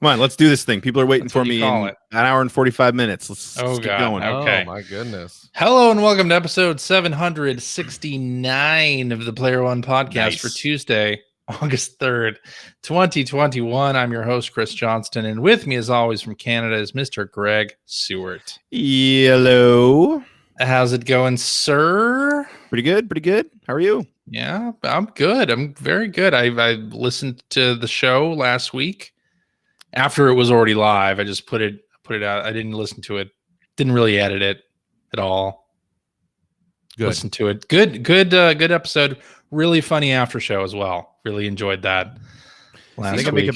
Come on, let's do this thing. People are waiting That's for what you me call in it. an hour and 45 minutes. Let's God. get going. Okay. Oh, my goodness. Hello and welcome to episode 769 of the Player One podcast Nice. for Tuesday, August 3rd, 2021. I'm your host, Chris Johnston, and with me, as always, from Canada is Mr. Greg Seward. Hello. How's it going, sir? Pretty good. Pretty good. How are you? Yeah, I'm good. I'm very good. I listened to the show last week after it was already live. I just put it out. I didn't listen to it. Didn't really edit it at all. Good. Listen to it. Good episode. Really funny after show as well. Really enjoyed that. I think I make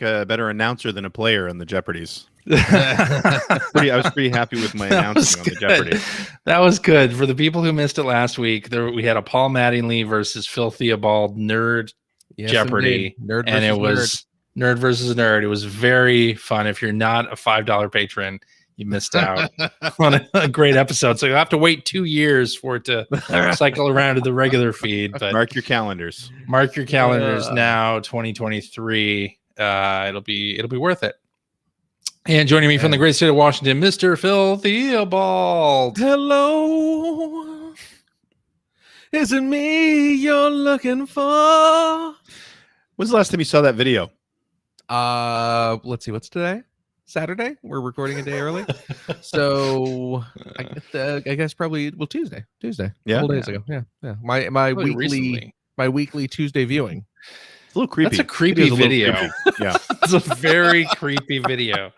a better announcer than a player in the Jeopardies. I was pretty happy with my announcing on the Jeopardy. That was good. For the people who missed it last week, we had a Paul Mattingly versus Phil Theobald nerd Jeopardy. Nerd and it was nerd versus nerd. It was very fun. If you're not a $5 patron, you missed out on a great episode. So you'll have to wait 2 years for it to cycle around to the regular feed. But Mark your calendars. Mark your calendars now, 2023. It'll be worth it. And joining me from the great state of Washington, Mr. Phil Theobald. Hello. Is it me you're looking for? When's the last time you saw that video? Let's see. What's today? Saturday. We're recording a day early. So I guess probably Tuesday. Yeah. A couple days ago. Yeah. My weekly Tuesday viewing. It's a little creepy. That's a creepy video. Yeah. It's a very creepy video.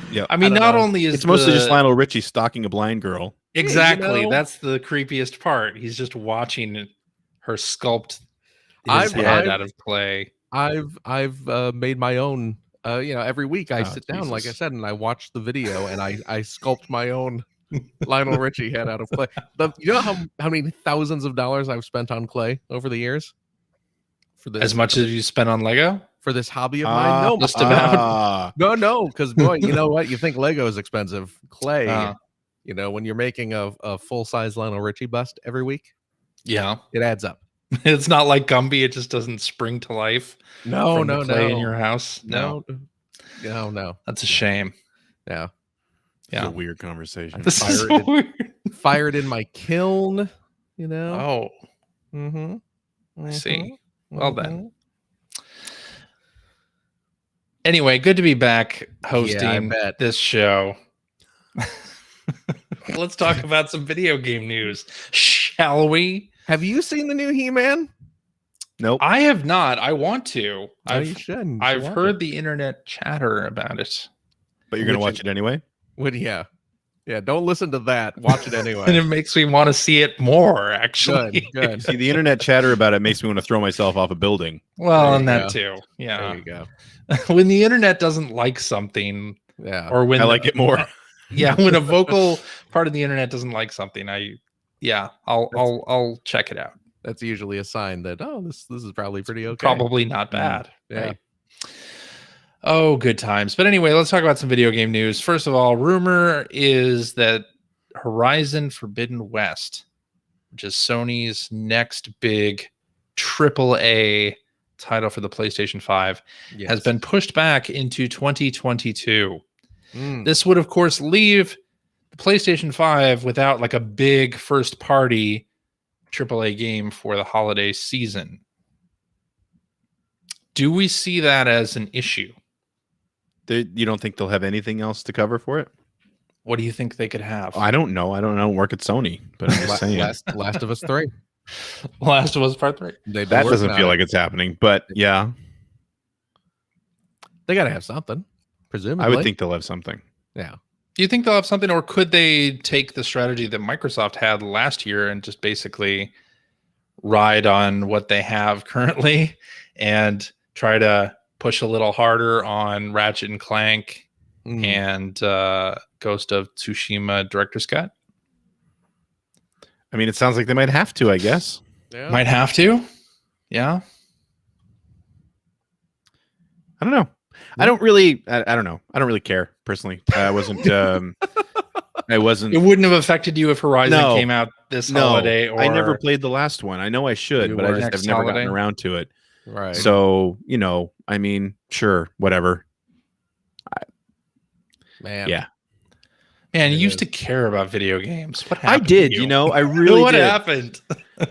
Yeah. I mean, not only is it's mostly just Lionel Richie stalking a blind girl. Exactly. Hey, you know, that's the creepiest part. He's just watching her sculpt his head out of clay. I've made my own. Every week I sit down, Jesus. like I said, and I watch the video, and I sculpt my own Lionel Richie head out of clay. You know how many thousands of dollars I've spent on clay over the years? For this, As much as you spent on Lego? for this hobby of mine? No, just about. no, because boy, you know what? You think Lego is expensive? Clay, when you're making a full size Lionel Richie bust every week, Yeah. it adds up. It's not like Gumby. It just doesn't spring to life. No, from the clay in your house. no. That's a shame. Yeah. It's a weird conversation. This is so weird. Fired in my kiln. Oh, Mm-hmm. I see. Well then. Anyway, good to be back hosting this show. Let's talk about some video game news, shall we? Have you seen the new He-Man? Nope. I have not. I want to. You should. I've heard the internet chatter about it. But you're going to watch it anyway? Yeah. Don't listen to that. Watch it anyway. And it makes me want to see it more, actually. Good. See, the internet chatter about it makes me want to throw myself off a building. Well, There and you that go. too. Yeah. There you go. When the internet doesn't like something, Yeah. or when I like it more. Yeah, when a vocal part of the internet doesn't like something, I'll check it out. That's usually a sign that this is probably pretty okay. Probably not bad. Yeah. Right? Oh, good times. But anyway, let's talk about some video game news. First of all, rumor is that Horizon Forbidden West, which is Sony's next big AAA title for the PlayStation 5, has been pushed back into 2022. This would, of course, leave the PlayStation 5 without like a big first-party AAA game for the holiday season. Do we see that as an issue? You don't think they'll have anything else to cover for it? What do you think they could have? I don't know. I don't work at Sony, but I'm just saying. Last of Us 3. Last of Us Part 3. That doesn't feel like it's happening, but yeah. They got to have something, presumably. I would think they'll have something. Yeah. Do you think they'll have something, or could they take the strategy that Microsoft had last year and just basically ride on what they have currently and try to push a little harder on Ratchet and Clank and Ghost of Tsushima Director's Cut? I mean, it sounds like they might have to, I guess. Yeah. Might have to. Yeah. I don't know. I don't really. I don't know. I don't really care personally. I wasn't. I wasn't. It wouldn't have affected you if Horizon came out this holiday. Or I never played the last one. I know I should, but I just have never gotten around to it. Right. So I mean, sure, whatever. Man. Yeah. Man, you used to care about video games. What I happened? did, to you? I really what did. happened?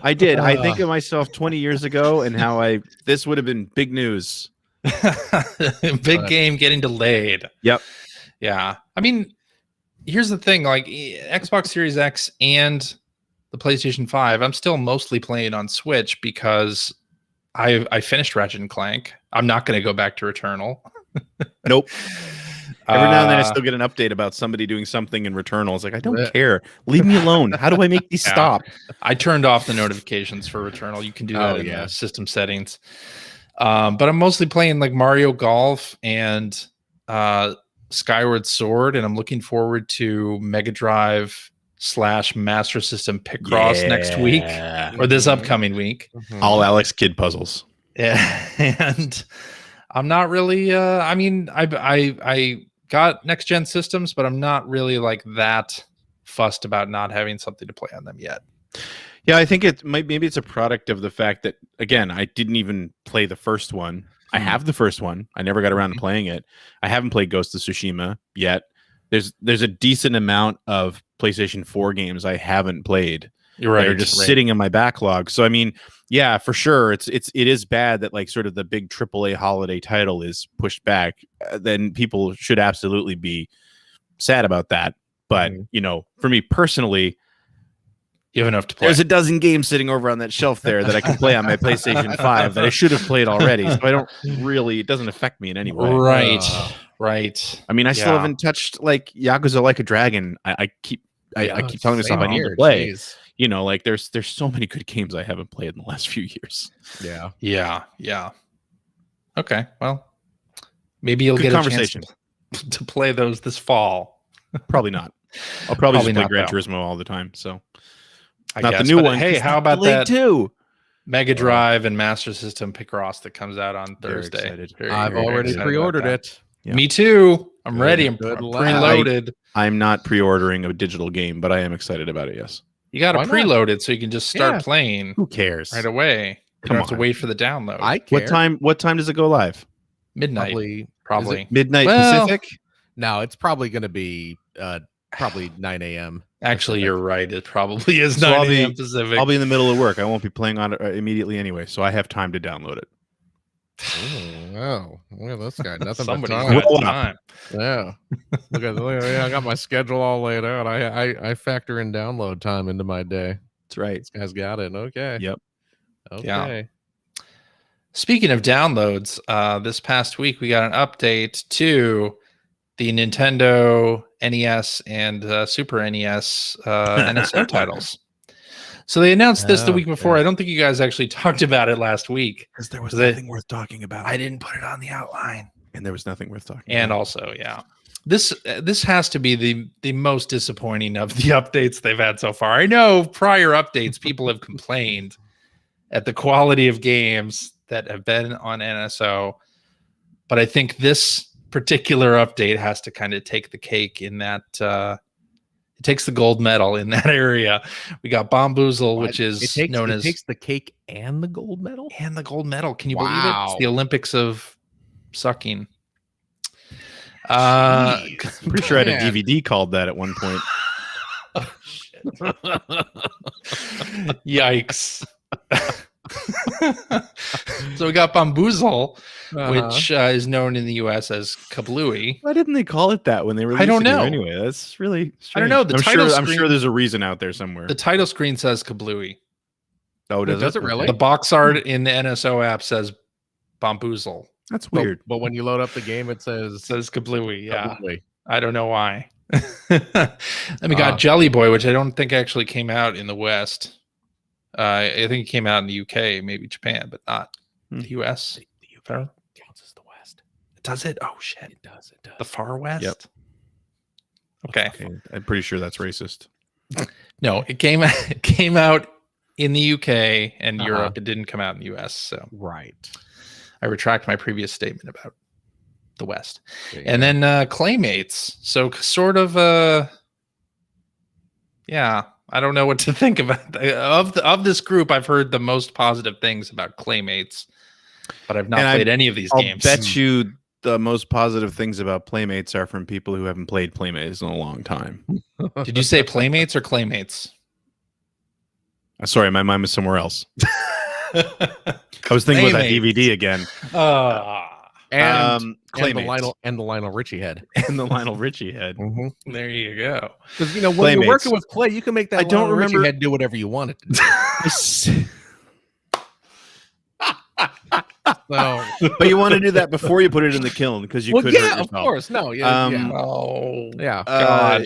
I did. I think of myself 20 years ago and how this would have been big news. Big game getting delayed. Yep. Yeah. I mean, here's the thing, like Xbox Series X and the PlayStation 5, I'm still mostly playing on Switch because I finished Ratchet and Clank. I'm not going to go back to Returnal. Nope. Every now and then I still get an update about somebody doing something in Returnal. It's like, I don't care. Leave me alone. How do I make these stop? I turned off the notifications for Returnal. You can do that in the system settings. But I'm mostly playing like Mario Golf and Skyward Sword, and I'm looking forward to Mega Drive / Master System Picross next week or this upcoming week. All Alex Kidd puzzles. Yeah, and I'm not really. I mean, I got next gen systems, but I'm not really like that fussed about not having something to play on them yet. Yeah, I think maybe it's a product of the fact that, again, I didn't even play the first one. I have the first one. I never got around to playing it. I haven't played Ghost of Tsushima yet. There's a decent amount of PlayStation 4 games I haven't played. You're right. That are just sitting in my backlog. So I mean, yeah, for sure, it is bad that like sort of the big AAA holiday title is pushed back. Then people should absolutely be sad about that. But for me personally, you have enough to play. There's a dozen games sitting over on that shelf there that I can play on my PlayStation 5 that I should have played already. So I don't really, it doesn't affect me in any way. Right. I mean, I still haven't touched like Yakuza Like a Dragon. I keep telling myself I need to play. Geez. Like there's so many good games I haven't played in the last few years. Yeah. Okay. Well, maybe you'll get a chance to play those this fall. Probably not. I'll probably just play Gran Turismo all the time. So I guess, the new one. Hey, how about that too? Mega Drive and Master System Picross that comes out on Thursday. I've already pre-ordered it. Yeah. Me too. I'm ready. I'm preloaded. I'm not pre-ordering a digital game, but I am excited about it. Yes. You got to preload it so you can just start playing. Who cares? Right away. You don't have to wait for the download. I care. What time does it go live? Midnight. Probably. Midnight Pacific? No, it's probably going to be probably 9 a.m. Actually, you're right. It probably is 9 a.m. Pacific. I'll be in the middle of work. I won't be playing on it immediately anyway, so I have time to download it. Oh, look at this guy. Nothing but time. Yeah. Look at I got my schedule all laid out. I factor in download time into my day. That's right. This guy's got it. Okay. Yep. Okay. Yeah. Speaking of downloads, this past week we got an update to the Nintendo NES and Super NES NSO titles. So they announced this the week before. I don't think you guys actually talked about it last week. Because there was nothing worth talking about. I didn't put it on the outline. And there was nothing worth talking about. And also, this has to be the most disappointing of the updates they've had so far. I know prior updates, people have complained at the quality of games that have been on NSO. But I think this particular update has to kind of take the cake in that it takes the gold medal in that area. We got Bomboozle, which is it takes the cake and the gold medal. Can you believe it? It's the Olympics of sucking. Pretty sure I had a DVD called that at one point. Oh, shit. Yikes. So we got Bomboozle, which is known in the US as Kablooey. Why didn't they call it that when they released it? I don't know. Anyway, that's really strange. I don't know. I'm sure there's a reason out there somewhere. The title screen says Kablooey. Oh, does it really? The box art in the NSO app says Bomboozle. That's weird. But when you load up the game, it says Kablooey. Yeah. Kablooey. I don't know why. Then we got Jelly Boy, which I don't think actually came out in the West. I think it came out in the UK, maybe Japan, but not the US. The UK counts as the West. Does it? Oh shit! It does. The far West. Yep. Okay. I'm pretty sure that's racist. No, it came out in the UK and Europe. It didn't come out in the US. So I retract my previous statement about the West. And then Claymates. So sort of I don't know what to think about of this group. I've heard the most positive things about Claymates, but I've not played any of these games. I'll bet you the most positive things about Playmates are from people who haven't played Playmates in a long time. Did you say Playmates or Claymates? Sorry, my mind was somewhere else. I was thinking about that Playmates. DVD again. And Claymates. the Lionel Richie head. And the Lionel Richie head. There you go. Because when Playmates. you're working with Clay, you can make that I don't Lionel Richie remember- head do whatever you want it to do. So, But you want to do that before you put it in the kiln because you could hurt yeah, yourself. of course. No, yeah, yeah. Oh, Yeah. God.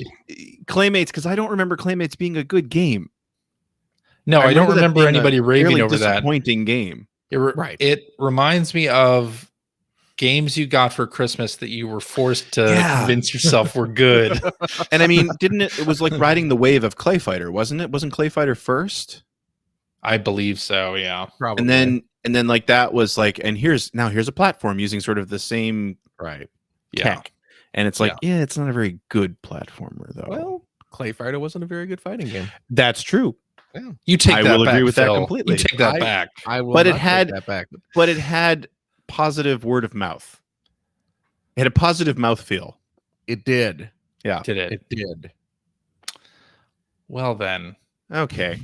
Claymates, because I don't remember Claymates being a good game. No, I don't that remember being anybody a raving really over that. disappointing game. Right. It reminds me of games you got for Christmas that you were forced to convince yourself were good. And I mean, didn't it? It was like riding the wave of Clay Fighter, wasn't it? Wasn't Clay Fighter first? I believe so. Yeah. Probably. And then like that was like, and here's a platform using sort of the same right. Yeah. tech, and it's like, yeah, it's not a very good platformer though. Well, Clay Fighter wasn't a very good fighting game. That's true. You take I that will back, agree with that Phil. completely. You take that back. I will But it not take had- that back. But it had positive word of mouth. It had a positive mouthfeel. It did. Yeah. Did it? It did. Well then. Okay.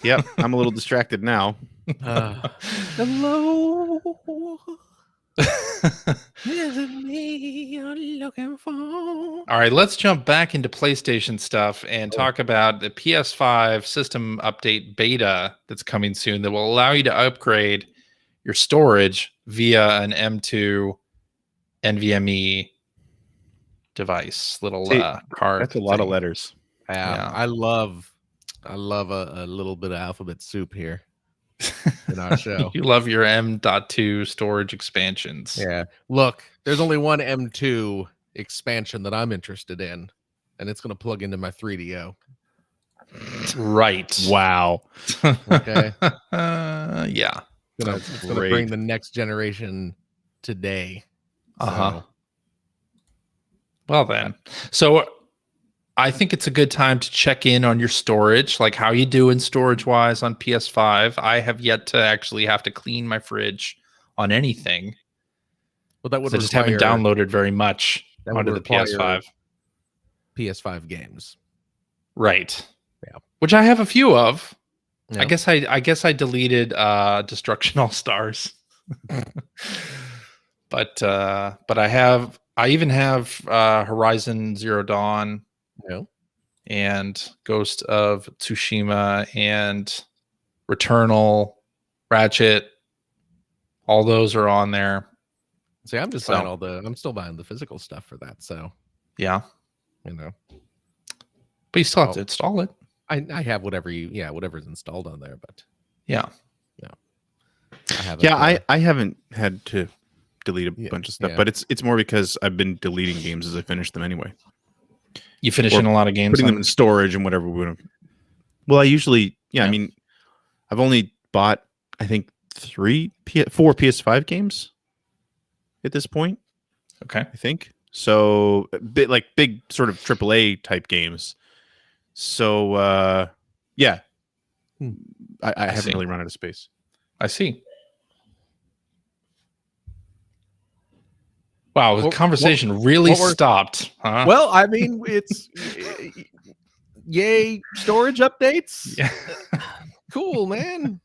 Yep. I'm a little distracted now. Hello. Is it me you're looking for? All right, let's jump back into PlayStation stuff and talk about the PS5 system update beta that's coming soon that will allow you to upgrade your storage via an M2 NVMe device, little See, card. That's a lot of thing. letters. Yeah. I love a little bit of alphabet soup here in our show. You love your M.2 storage expansions. Yeah. Look, there's only one M2 expansion that I'm interested in, and it's going to plug into my 3DO. Right. Wow. Okay. Yeah. It's going to bring the next generation today. Uh-huh. Well then. So I think it's a good time to check in on your storage, like how you doing storage wise on PS5. I have yet to actually have to clean my fridge on anything. Well, that would I just haven't downloaded very much onto the PS5. PS5 games. Right. Yeah. Which I have a few of. Yeah. I guess I deleted Destruction All Stars. but I even have Horizon Zero Dawn. No. And Ghost of Tsushima and Returnal, Ratchet, all those are on there. See, I'm just buying I'm still buying the physical stuff for that. So, Yeah, you know, but you still have to install it. I have whatever's installed on there, but Yeah, I haven't. Yeah, I haven't had to delete a Yeah, bunch of stuff, yeah. but it's more because I've been deleting games as I finish them anyway. you finishing a lot of games. Putting them in storage and whatever. Well, I usually, I mean, I've only bought, I think, 4 PS5 games at this point. Okay. I think so. Big sort of AAA type games. So yeah, I haven't really run out of space. I see. Wow, the conversation really stopped. Huh? Well, I mean, it's yay storage updates. Yeah. Cool, man.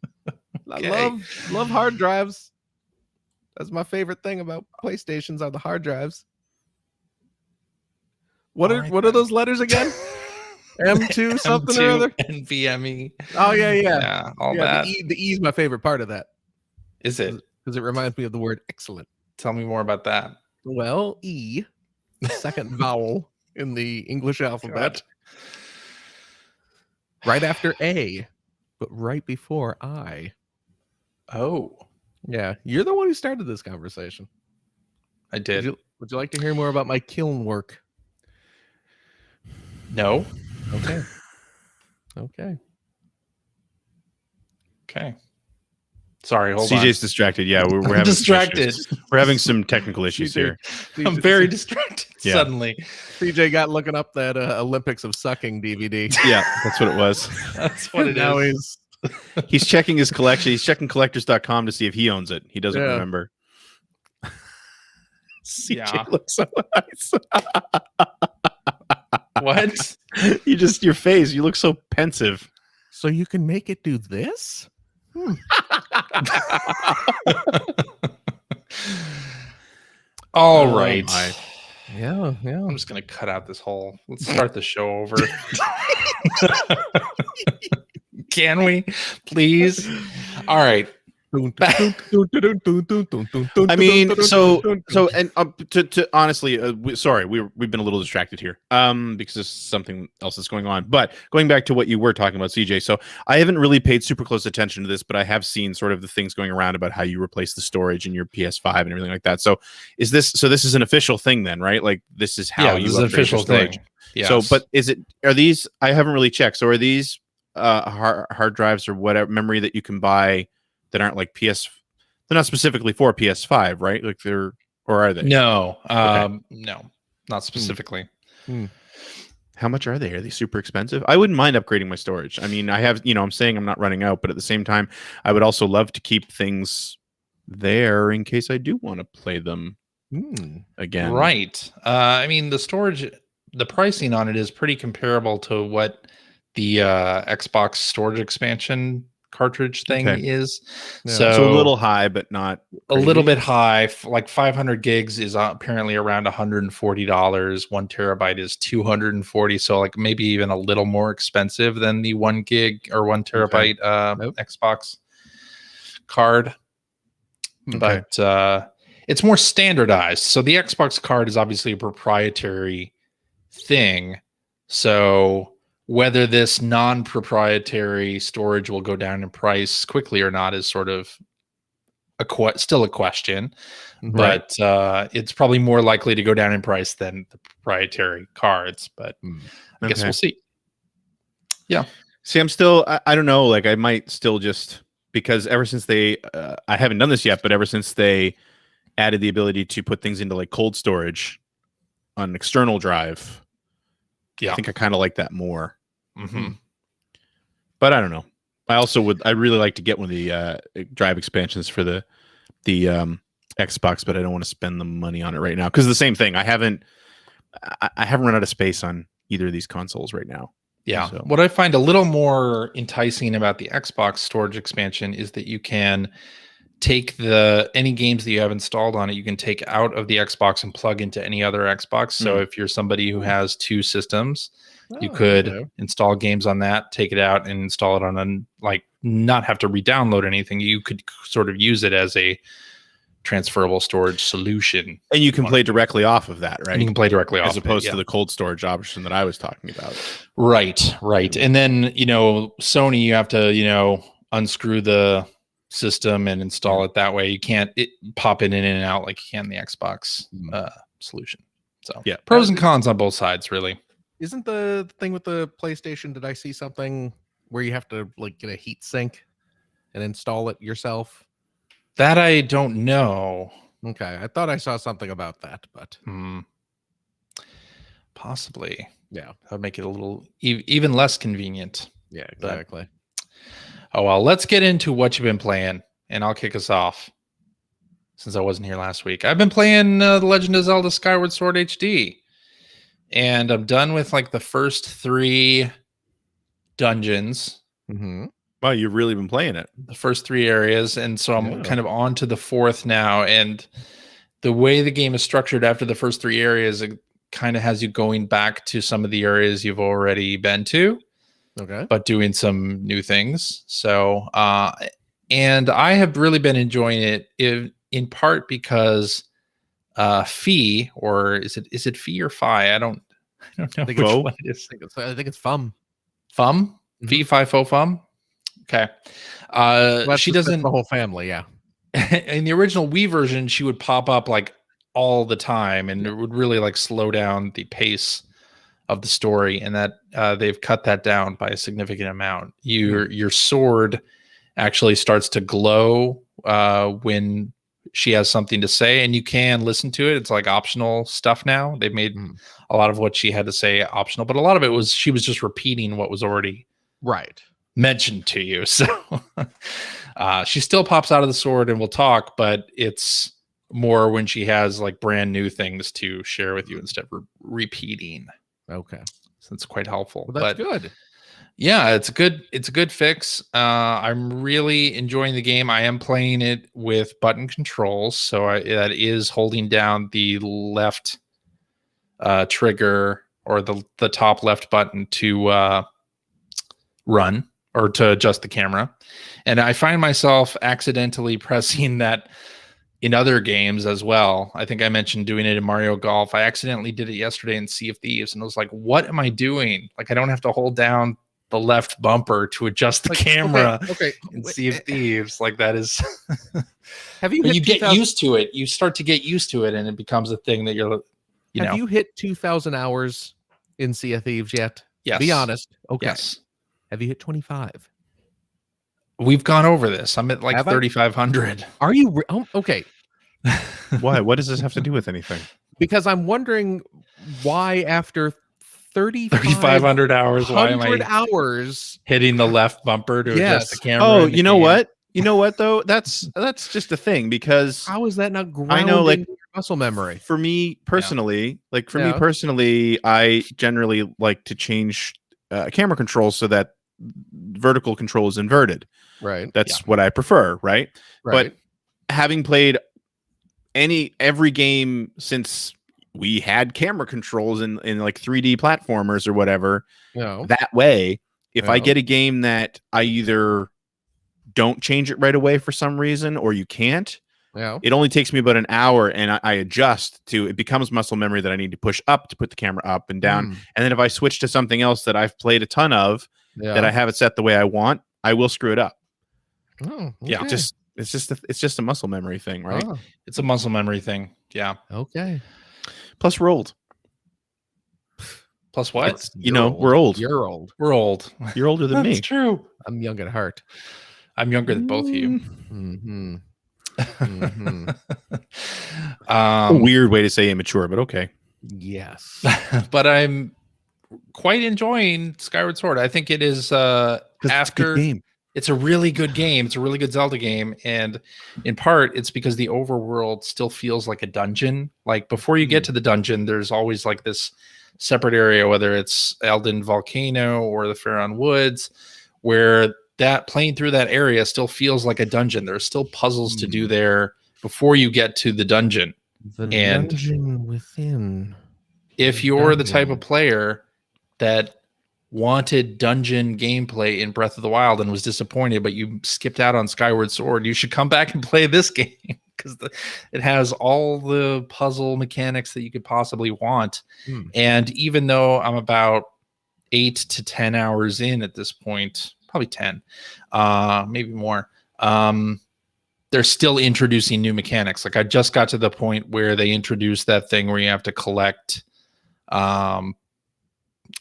Okay. I love hard drives. That's my favorite thing about PlayStations are the hard drives. What are those letters again? M2 something or other. NVMe. Oh yeah. Yeah, all that. The E is my favorite part of that Is it? because it reminds me of the word excellent. Tell me more about that. Well, E, the second vowel in the English alphabet, right after A, but right before I. Oh, Yeah, you're the one who started this conversation. I did. Would you like to hear more about my kiln work? No. Okay. Okay. Okay. Sorry, hold CJ's distracted. Yeah, we're having distracted. some issues. We're having some technical issues here. on. I'm very distracted Yeah. suddenly. CJ got looking up that Olympics of Sucking DVD. Yeah, that's what it was. That's what it now is. He's checking his collection. He's checking collectors.com to see if he owns it. He doesn't Yeah. remember. Yeah. looks so nice. What? Your face, you look so pensive. So you can make it do this? All Oh, right. my. Yeah. I'm just gonna cut out this whole. Let's start the show over. Can we, please? All right. I mean, and to honestly, we've been a little distracted here, because there's something else that's going on. But going back to what you were talking about, CJ. So I haven't really paid super close attention to this, but I have seen sort of the things going around about how you replace the storage in your PS5 and everything like that. So this is an official thing then, right? Like this is how This you is an upgrade your official storage. thing. Yes. So, but are these? I haven't really checked. So are these hard drives or whatever memory that you can buy that aren't like They're not specifically for PS5, right? Like or are they? No, Okay. no, not specifically. How much are they? Are they super expensive? I wouldn't mind upgrading my storage. I mean, I have, I'm saying I'm not running out, but at the same time, I would also love to keep things there in case I do want to play them again. Right. I mean, the pricing on it is pretty comparable to what the Xbox storage expansion cartridge thing is. Yeah. So a little high, but not a little bit high. Like 500 gigs is apparently around $140. 1 terabyte is $240. So like maybe even a little more expensive than the 1 gig or 1 terabyte Xbox card. Okay. But it's more standardized. So the Xbox card is obviously a proprietary thing. So whether this non-proprietary storage will go down in price quickly or not is sort of still a question. Right. But it's probably more likely to go down in price than the proprietary cards. But I guess we'll see. Yeah. See, I'm still, I don't know, like I might still just, because ever since I haven't done this yet, but ever since they added the ability to put things into like cold storage on an external drive, I think I kind of like that more. But I don't know. I really like to get one of the drive expansions for the Xbox, but I don't want to spend the money on it right now because the same thing. I haven't run out of space on either of these consoles right now. Yeah. So. What I find a little more enticing about the Xbox storage expansion is that you can take any games that you have installed on it, you can take out of the Xbox and plug into any other Xbox. So if you're somebody who has 2 systems, you could install games on that, take it out and install it on not have to re-download anything. You could sort of use it as a transferable storage solution. And you can play directly off of that, right? And you can play directly off as opposed to the cold storage option that I was talking about. Right. And then, Sony, you have to, unscrew the system and install it that way. You can't pop it in and out like you can the Xbox solution. So yeah, pros and cons on both sides, really. Isn't the thing with the PlayStation, did I see something where you have to like get a heat sink and install it yourself? That I don't know. Okay, I thought I saw something about that, but possibly. Yeah, that would make it a little even less convenient. Yeah, exactly. Oh well, let's get into what you've been playing, and I'll kick us off since I wasn't here last week. I've been playing The Legend of Zelda: Skyward Sword HD, and I'm done with like the first 3 dungeons. Wow, you've really been playing it. The first 3 areas, and so I'm kind of on to the 4th now. And the way the game is structured after the first 3 areas, it kind of has you going back to some of the areas you've already been to. Okay. But doing some new things. So, and I have really been enjoying it in part because Fee, or is it Fee or Fi? I don't know which one it is. I think it's Fum. Fum? Fee, Fi, Fo, Fum? Okay. She doesn't... The whole family, yeah. In the original Wii version, she would pop up like all the time, and it would really like slow down the pace of the story, and that they've cut that down by a significant amount. Your sword actually starts to glow when she has something to say, and you can listen to it. It's like optional stuff now. They've made a lot of what she had to say optional, but a lot of it was she was just repeating what was already mentioned to you. So she still pops out of the sword and will talk, but it's more when she has like brand new things to share with you instead of repeating. Okay. So it's quite helpful. Well, that's good. Yeah, it's a good fix. I'm really enjoying the game. I am playing it with button controls, so that is holding down the left trigger or the top left button to run or to adjust the camera. And I find myself accidentally pressing that in other games as well. I think I mentioned doing it in Mario Golf. I accidentally did it yesterday in Sea of Thieves, and I was like, what am I doing? Like, I don't have to hold down the left bumper to adjust the camera in Sea of Thieves. Like, that is Have you but hit you get used to it. You start to get used to it, and it becomes a thing that you're have you hit 2,000 hours in Sea of Thieves yet? Yes. Be honest. Okay. Yes. Have you hit 25? We've gone over this. I'm at like Have I? 3,500. Are you okay? Why? What does this have to do with anything? Because I'm wondering why after 3,500 hours, why am I hours hitting the left bumper to adjust the camera? Oh, you know what? You know what though? That's just a thing because how is that not grounding I know, like, your muscle memory? For me personally, I generally like to change camera controls so that vertical control is inverted. Right. That's what I prefer. Right. But having played every game since we had camera controls in like 3D platformers or whatever, that way, if I get a game that I either don't change it right away for some reason or you can't, it only takes me about an hour and I adjust to it becomes muscle memory that I need to push up to put the camera up and down. And then if I switch to something else that I've played a ton of that I have it set the way I want, I will screw it up. Oh, okay. Yeah, it's just a muscle memory thing, right? Oh. It's a muscle memory thing. Yeah. Okay. Plus we're old. Plus what? We're old. You're old. We're old. You're older than me. That's true. I'm young at heart. I'm younger than both of you. Mm-hmm. A weird way to say immature, but okay. Yes. But I'm quite enjoying Skyward Sword. I think it is after game. It's a really good game. It's a really good Zelda game. And in part, it's because the overworld still feels like a dungeon. Like before you get to the dungeon, there's always like this separate area, whether it's Elden Volcano or the Faron Woods, where that playing through that area still feels like a dungeon. There's still puzzles to do there before you get to the dungeon. Dungeon within. If you're the type of player that wanted dungeon gameplay in Breath of the Wild and was disappointed, but you skipped out on Skyward Sword, you should come back and play this game because it has all the puzzle mechanics that you could possibly want. And even though I'm about 8 to 10 hours in at this point, probably 10, maybe more, they're still introducing new mechanics. Like I just got to the point where they introduced that thing where you have to collect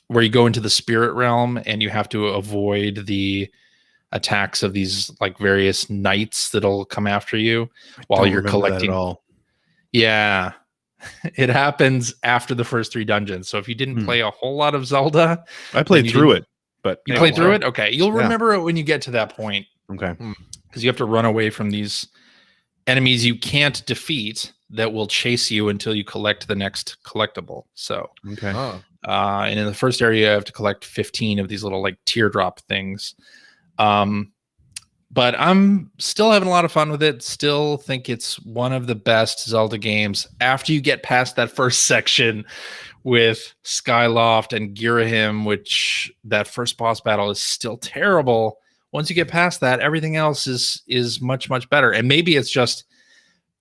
where you go into the spirit realm and you have to avoid the attacks of these like various knights that'll come after you while you're collecting. Yeah, it happens after the first 3 dungeons. So if you didn't play a whole lot of Zelda, I played through it, but you played through it. Okay, you'll remember it when you get to that point. Okay, because you have to run away from these enemies you can't defeat that will chase you until you collect the next collectible. So okay. And in the first area, you have to collect 15 of these little like teardrop things. But I'm still having a lot of fun with it. Still think it's one of the best Zelda games. After you get past that first section with Skyloft and Girahim, which that first boss battle is still terrible. Once you get past that, everything else is much, much better. And maybe it's just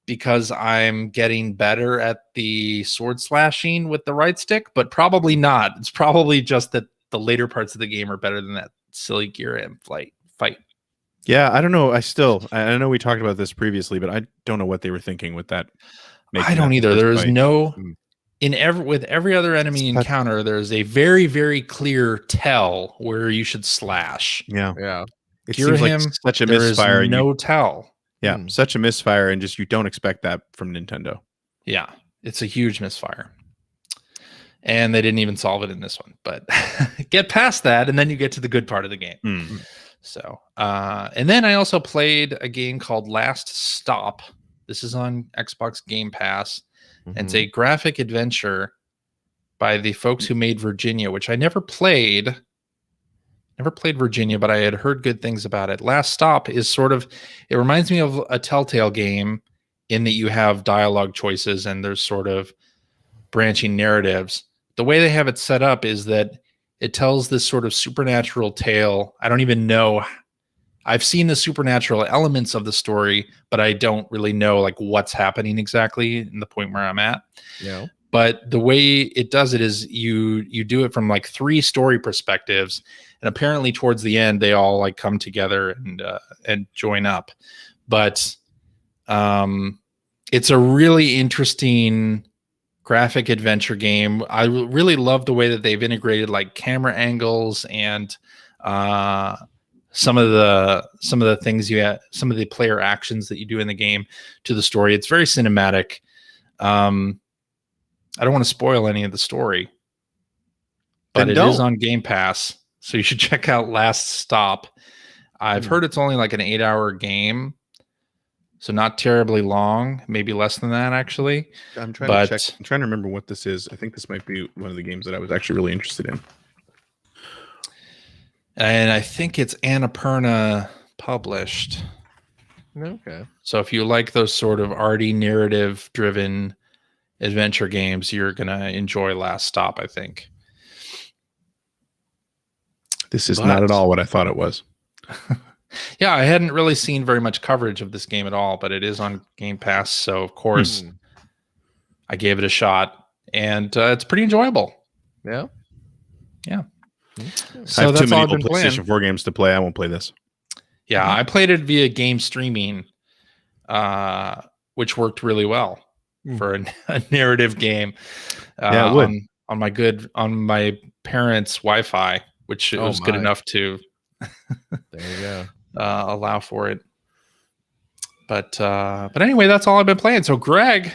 because I'm getting better at the sword slashing with the right stick, but probably not. It's probably just that the later parts of the game are better than that silly Girahim fight. Yeah, I don't know. I know we talked about this previously, but I don't know what they were thinking with that. I don't either. There is no with every other enemy you encounter, there's a very, very clear tell where you should slash. Yeah. It seems like such a misfire. No tell. Yeah, such a misfire, and just you don't expect that from Nintendo. Yeah, it's a huge misfire. And they didn't even solve it in this one. But get past that, and then you get to the good part of the game. So, and then I also played a game called Last Stop, This is on Xbox Game Pass. And it's Mhm. a graphic adventure by the folks who made Virginia, which I never played. Never played Virginia, but I had heard good things about it. Last Stop is sort of, it reminds me of a Telltale game in that you have dialogue choices and there's sort of branching narratives. The way they have it set up is that it tells this sort of supernatural tale. I don't even know. I've seen the supernatural elements of the story, but I don't really know like what's happening exactly in the point where I'm at. Yeah. But the way it does it is you do it from like 3 story perspectives, and apparently towards the end they all like come together and join up. But it's a really interesting graphic adventure game. I really love the way that they've integrated like camera angles and some of the things you have, some of the player actions that you do in the game to the story. It's very cinematic. I don't want to spoil any of the story, but Then it don't. is on Game Pass, so you should check out Last Stop. I've heard it's only like an 8-hour game, so not terribly long, maybe less than that actually. I'm trying to check. I'm trying to remember what this is. I think this might be one of the games that I was actually really interested in. And I think it's Annapurna published. Okay. So if you like those sort of arty narrative driven adventure games, you're going to enjoy Last Stop, I think. This is not at all what I thought it was. Yeah, I hadn't really seen very much coverage of this game at all, but it is on Game Pass, so of course I gave it a shot, and it's pretty enjoyable. Yeah. Yeah. So I have too many old PlayStation 4 games to play. I won't play this. Yeah, I played it via game streaming, which worked really well for a narrative game. Yeah, it would. On my parents' Wi-Fi, which was good enough to there you go. Allow for it. But anyway, that's all I've been playing. So Greg,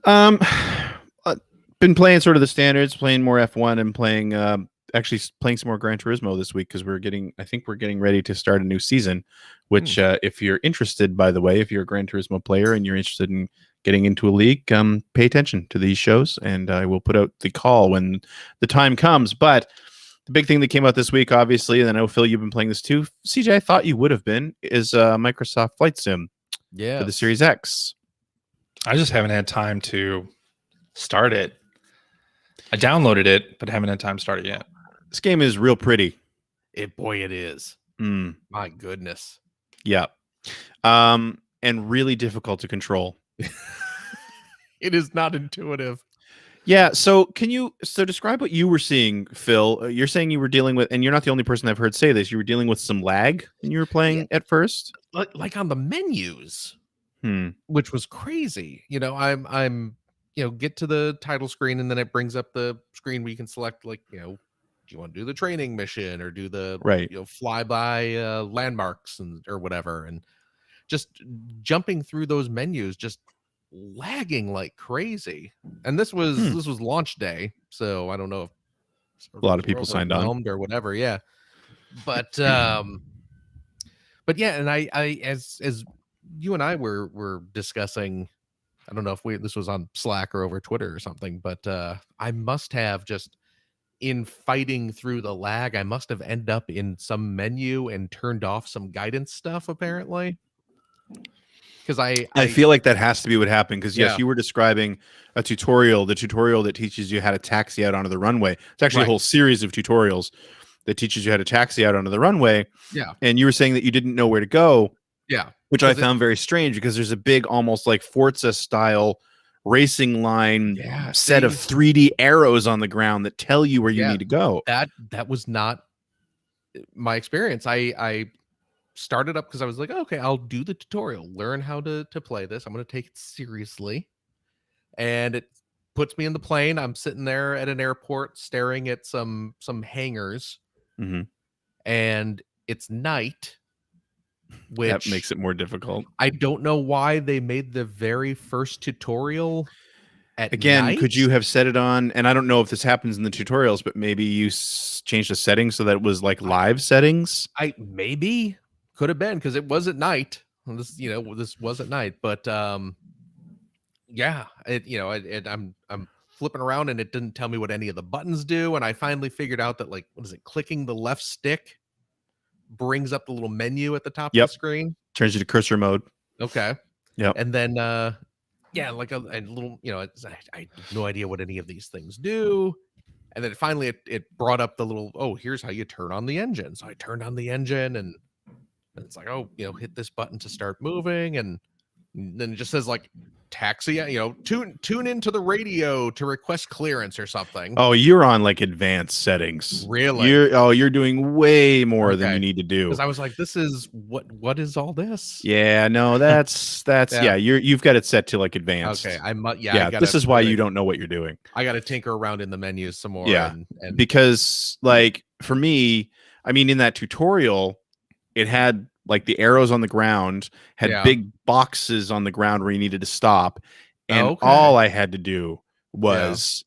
been playing sort of the standards, playing more F1 and playing playing some more Gran Turismo this week because I think we're getting ready to start a new season, which if you're interested, by the way, if you're a Gran Turismo player and you're interested in getting into a league, pay attention to these shows and I will put out the call when the time comes. But the big thing that came out this week, obviously, and I know Phil, you've been playing this too. CJ, I thought you would have been, is Microsoft Flight Sim for the Series X. I just haven't had time to start it. I downloaded it, but haven't had time to start it yet. This game is real pretty. Boy, it is. My goodness. Yeah. And really difficult to control. It is not intuitive. Yeah. So describe what you were seeing, Phil? You're saying you were dealing with, and you're not the only person I've heard say this, you were dealing with some lag when you were playing at first? Like on the menus, which was crazy. I'm get to the title screen and then it brings up the screen where you can select do you want to do the training mission or do the fly by landmarks or whatever, and just jumping through those menus, just lagging like crazy. And this was launch day, so I don't know if a lot of people signed on or whatever. Yeah, but yeah, and I as you and I were discussing, I don't know if this was on Slack or over Twitter or something, but I must have just, in fighting through the lag, I must have ended up in some menu and turned off some guidance stuff, apparently. Because I feel like that has to be what happened. Because yes, you were describing a tutorial, the tutorial that teaches you how to taxi out onto the runway. It's actually a whole series of tutorials that teaches you how to taxi out onto the runway. Yeah. And you were saying that you didn't know where to go. Yeah. Which I found very strange because there's a big, almost like Forza style racing line set of 3D arrows on the ground that tell you where you need to go. That was not my experience. I started up because I was like, okay, I'll do the tutorial, learn how to play this. I'm going to take it seriously. And it puts me in the plane. I'm sitting there at an airport staring at some hangars. And it's night. Which that makes it more difficult. I don't know why they made the very first tutorial at night. Could you have set it on? And I don't know if this happens in the tutorials, but maybe you changed the settings so that it was like live settings. Maybe could have been because it was at night. This, this was at night, but yeah, I'm flipping around and it didn't tell me what any of the buttons do, and I finally figured out that, like, what is it? Clicking the left stick brings up the little menu at the top of the screen. Turns you to cursor mode. Okay. Yep. And then yeah, like a little, I have no idea what any of these things do. And then finally it brought up the little, oh, here's how you turn on the engine. So I turned on the engine, and it's like, oh, hit this button to start moving, and then it just says, like, taxi, tune into the radio to request clearance or something. Oh, you're on, like, advanced settings. Really? You're doing way more than you need to do. Because I was like, this is what is all this? Yeah, no, that's yeah. You've got it set to, like, advanced. Okay, this is why you don't know what you're doing. I got to tinker around in the menus some more. Yeah, and because, like, for me, I mean, in that tutorial, it had, like, the arrows on the ground, had big boxes on the ground where you needed to stop, and all I had to do was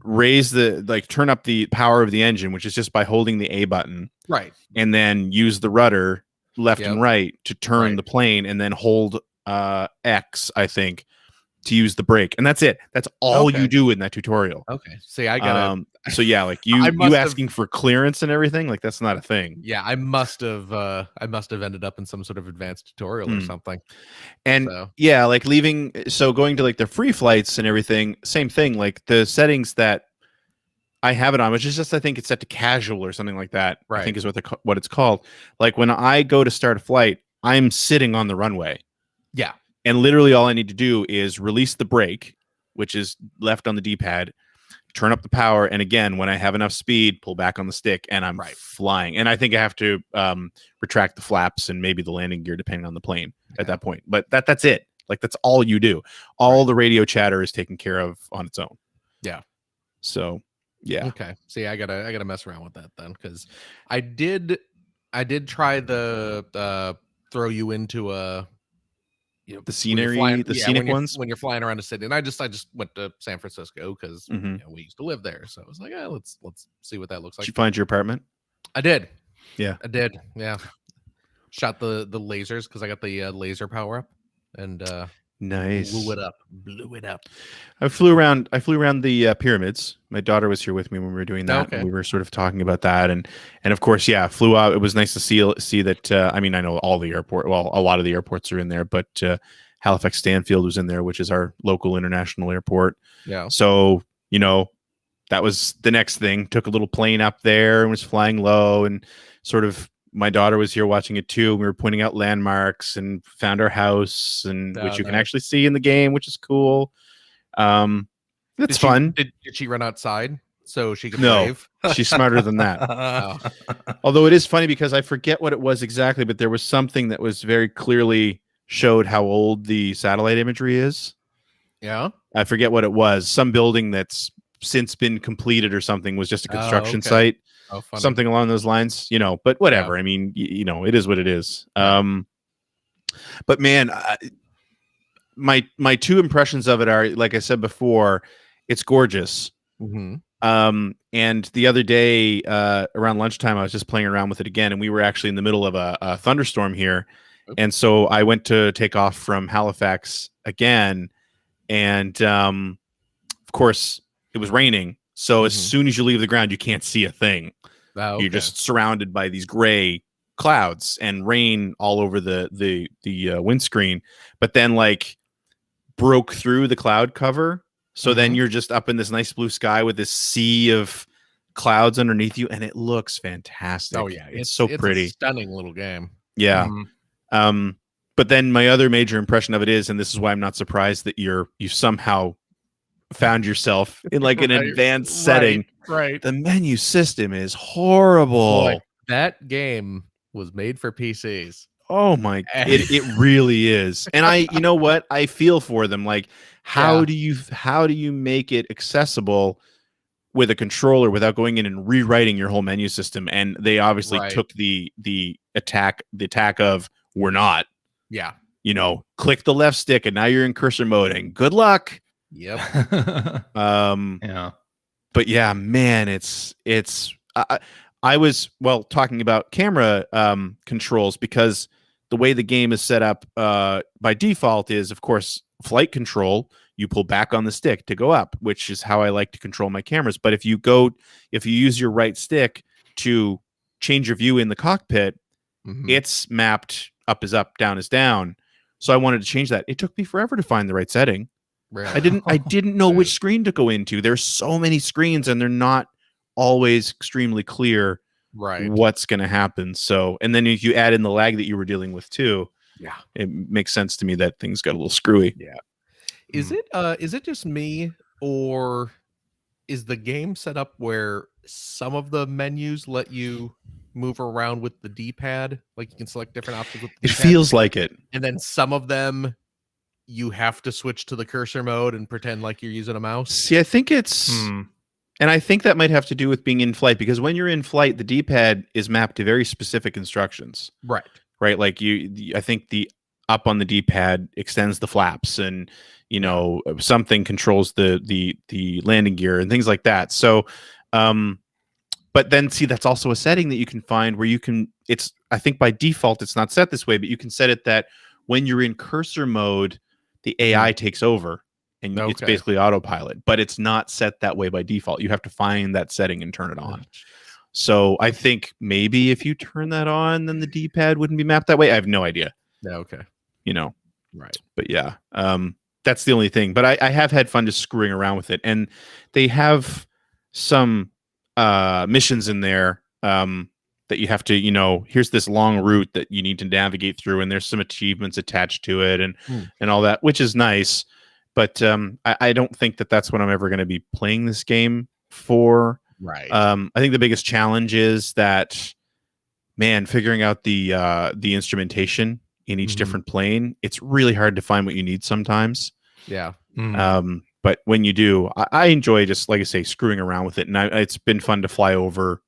turn up the power of the engine, which is just by holding the A button, right, and then use the rudder left and right to turn the plane, and then hold X, I think, to use the brake, and that's it. That's all you do in that tutorial. Okay, see, I gotta so yeah, like, you asking for clearance and everything, like, that's not a thing. Yeah, I must have ended up in some sort of advanced tutorial or something. And yeah, like, going to, like, the free flights and everything, same thing. Like, the settings that I have it on, which is just, I think it's set to casual or something like that. Right. I think is what it's called. Like, when I go to start a flight, I'm sitting on the runway. Yeah. And literally all I need to do is release the brake, which is left on the D-pad, turn up the power, and again, when I have enough speed, pull back on the stick, and I'm flying. And I think I have to retract the flaps and maybe the landing gear, depending on the plane at that point. But that's it. Like, that's all you do. All the radio chatter is taken care of on its own. Yeah. So, yeah. Okay. See, I gotta mess around with that then, because I did try the throw you into a the scenery, the scenic ones when you're flying around a city, and I just went to San Francisco because we used to live there, so I was like, let's see what that looks like. Did you find your apartment? I did. Yeah, I did. Yeah, shot the lasers because I got the laser power up, and nice, blew it up. I flew around the pyramids. My daughter was here with me when we were doing that. Okay. And we were sort of talking about that, and of course, yeah, flew out. It was nice to see that. I mean, I know all the airport. Well, a lot of the airports are in there, but Halifax Stanfield was in there, which is our local international airport. Yeah. So that was the next thing. Took a little plane up there and was flying low, and sort of. My daughter was here watching it too. We were pointing out landmarks and found our house, and which you can actually see in the game, which is cool. It's fun. Did she run outside so she could wave? She's smarter than that. Although it is funny because I forget what it was exactly, but there was something that was very clearly showed how old the satellite imagery is. Yeah. I forget what it was. Some building that's since been completed or something was just a construction site. Oh, something along those lines, but whatever. I mean, it is what it is. But man, my two impressions of it are, like I said before, it's gorgeous. Mm-hmm. And the other day around lunchtime, I was just playing around with it again, and we were actually in the middle of a thunderstorm here. Okay. And so I went to take off from Halifax again, and of course it was raining. So as soon as you leave the ground, you can't see a thing. Oh, okay. You're just surrounded by these gray clouds and rain all over the windscreen. But then, like, broke through the cloud cover. So then you're just up in this nice blue sky with this sea of clouds underneath you, and it looks fantastic. Oh yeah, it's so pretty, a stunning little game. Yeah. But then my other major impression of it is, and this is why I'm not surprised that you somehow found yourself in like an advanced setting. Right. The menu system is horrible. Boy, that game was made for PCs. Oh my, it really is. And you know what? I feel for them. Like, how do you make it accessible with a controller without going in and rewriting your whole menu system? And they obviously took the attack of we're not. Yeah. Click the left stick and now you're in cursor mode and good luck. Yep. Yeah. But yeah, man, I was talking about camera controls because the way the game is set up by default is, of course, flight control. You pull back on the stick to go up, which is how I like to control my cameras. But if you use your right stick to change your view in the cockpit, it's mapped up is up, down is down. So I wanted to change that. It took me forever to find the right setting. Really? I didn't know which screen to go into. There's so many screens and they're not always extremely clear what's going to happen. So, and then if you add in the lag that you were dealing with too, it makes sense to me that things got a little screwy. Yeah. Is it just me, or is the game set up where some of the menus let you move around with the D-pad? Like you can select different options with the D-pad, it feels like it. And then some of them you have to switch to the cursor mode and pretend like you're using a mouse. See, I think it's and I think that might have to do with being in flight, because when you're in flight, the D-pad is mapped to very specific instructions. Right. Like I think the up on the D-pad extends the flaps, and something controls the landing gear and things like that. So, but then see, that's also a setting that you can find where you can. I think by default it's not set this way, but you can set it that when you're in cursor mode, the AI takes over. And it's basically autopilot, but it's not set that way by default. You have to find that setting and turn it on. So I think maybe if you turn that on, then the D-pad wouldn't be mapped that way. I have no idea. Okay. Right. But yeah, that's the only thing. But I have had fun just screwing around with it. And they have some missions in there that you have to, here's this long route that you need to navigate through. And there's some achievements attached to it and all that, which is nice. But I don't think that that's what I'm ever going to be playing this game for. Right. I think the biggest challenge is that, man, figuring out the instrumentation in each different plane. It's really hard to find what you need sometimes. Yeah. But when you do, I enjoy just, like I say, screwing around with it. And it's been fun to fly over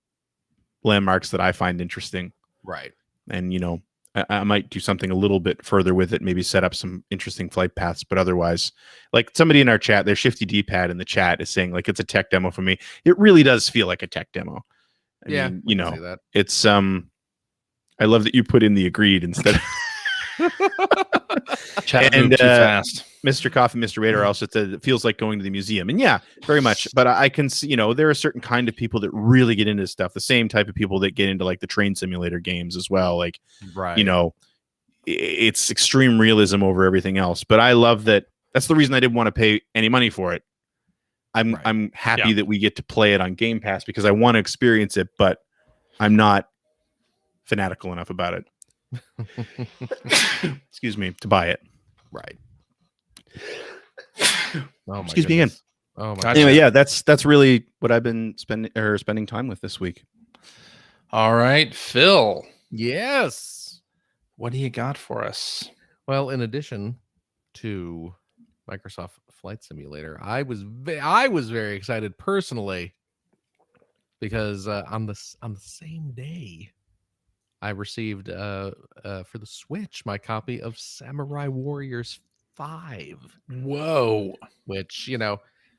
landmarks that I find interesting. Right. And, I might do something a little bit further with it, maybe set up some interesting flight paths, but otherwise, like somebody in our chat, their Shifty D-pad in the chat is saying like it's a tech demo for me. It really does feel like a tech demo. I mean, it's I love that you put in the agreed instead of chat moved too fast. Mr. Coffee, Mr. Raider also said it feels like going to the museum. And yeah, very much. But I can see, there are a certain kind of people that really get into this stuff. The same type of people that get into like the train simulator games as well. Like, it's extreme realism over everything else. But I love that. That's the reason I didn't want to pay any money for it. I'm happy that we get to play it on Game Pass because I want to experience it, but I'm not fanatical enough about it. Excuse me, to buy it. Right. Excuse me again. Oh my. Anyway, yeah, that's really what I've been spending time with this week. All right, Phil. Yes. What do you got for us? Well, in addition to Microsoft Flight Simulator, I was very excited personally because on the same day I received for the Switch my copy of Samurai Warriors 5. Whoa. Which,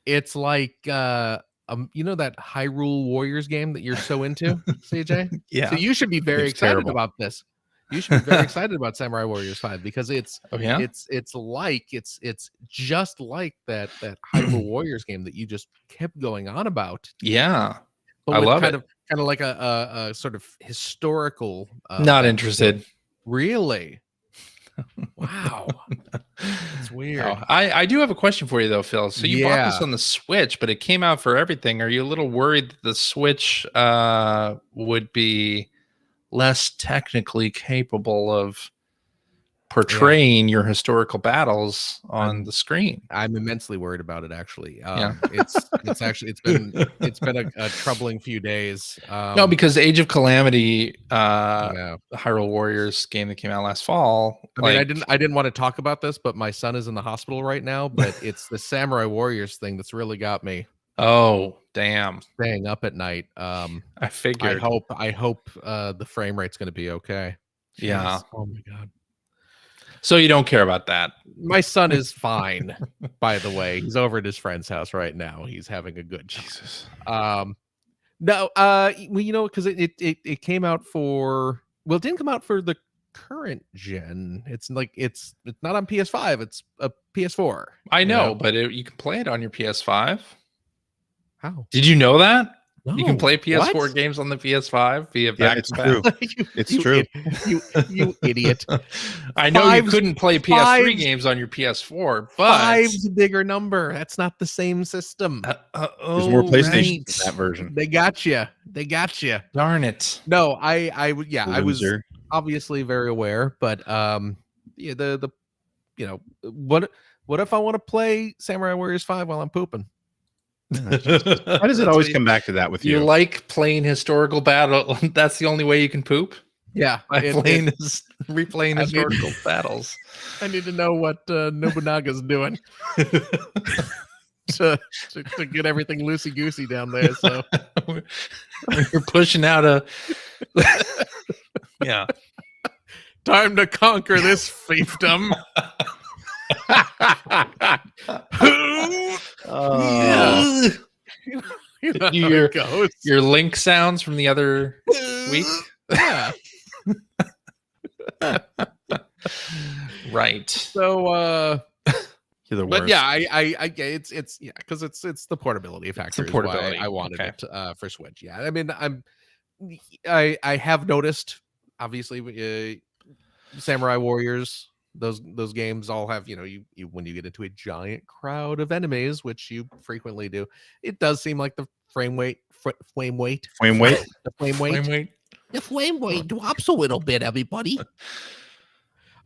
it's like that Hyrule Warriors game that you're so into, CJ. Yeah. So you should be very excited about this. You should be very excited about Samurai Warriors 5 because it's just like that Hyrule Warriors game that you just kept going on about. Yeah. But I love kind it. Of like a sort of historical. Not interested. Really? Wow. It's weird. Oh, I do have a question for you though, Phil. So you bought this on the Switch, but it came out for everything. Are you a little worried that the Switch would be less technically capable of portraying your historical battles on the screen? I'm immensely worried about it. Actually, it's been a troubling few days. No, because Age of Calamity, the Hyrule Warriors game that came out last fall. I didn't want to talk about this, but my son is in the hospital right now. But it's the Samurai Warriors thing that's really got me. Oh, damn! Staying up at night. I figured. I hope the frame rate's going to be okay. Yeah. Jeez. Oh my god. So you don't care about that? My son is fine, by the way. He's over at his friend's house right now. He's having a good time. Jesus. No, because it came out for. Well, it didn't come out for the current gen. It's like it's not on PS5. It's a PS4. I know, but you can play it on your PS5. How? Did you know that? No. You can play PS4 What? games on the PS5 via Yeah, back it's to true. back. It's true. You idiot. I know you Five's- couldn't play PS3 five's- games on your PS4, but Five's a bigger number. That's not the same system. There's more PlayStation in that version. They got you. They got you. Darn it. No, I was Loser. obviously very aware, but yeah, the you know, what if I want to play Samurai Warriors 5 while I'm pooping? Why does it always come back to that with You you? like playing historical battle? That's the only way you can poop? Yeah, By replaying replaying historical battles. I need to know what Nobunaga's doing to get everything loosey goosey down there. So You're pushing out a yeah. time to conquer this fiefdom. Oh. You know how Your- it goes. Your link sounds from the other week. Yeah. Right. So You're the but worst. yeah, I it's yeah, because it's the portability factor. is why portability, I wanted okay. it for Switch. Yeah, I mean, I have noticed, obviously, Samurai Warriors. Those games all have, you when you get into a giant crowd of enemies, which you frequently do, it does seem like the flame weight, the flame weight, the flame weight drops a little bit, everybody.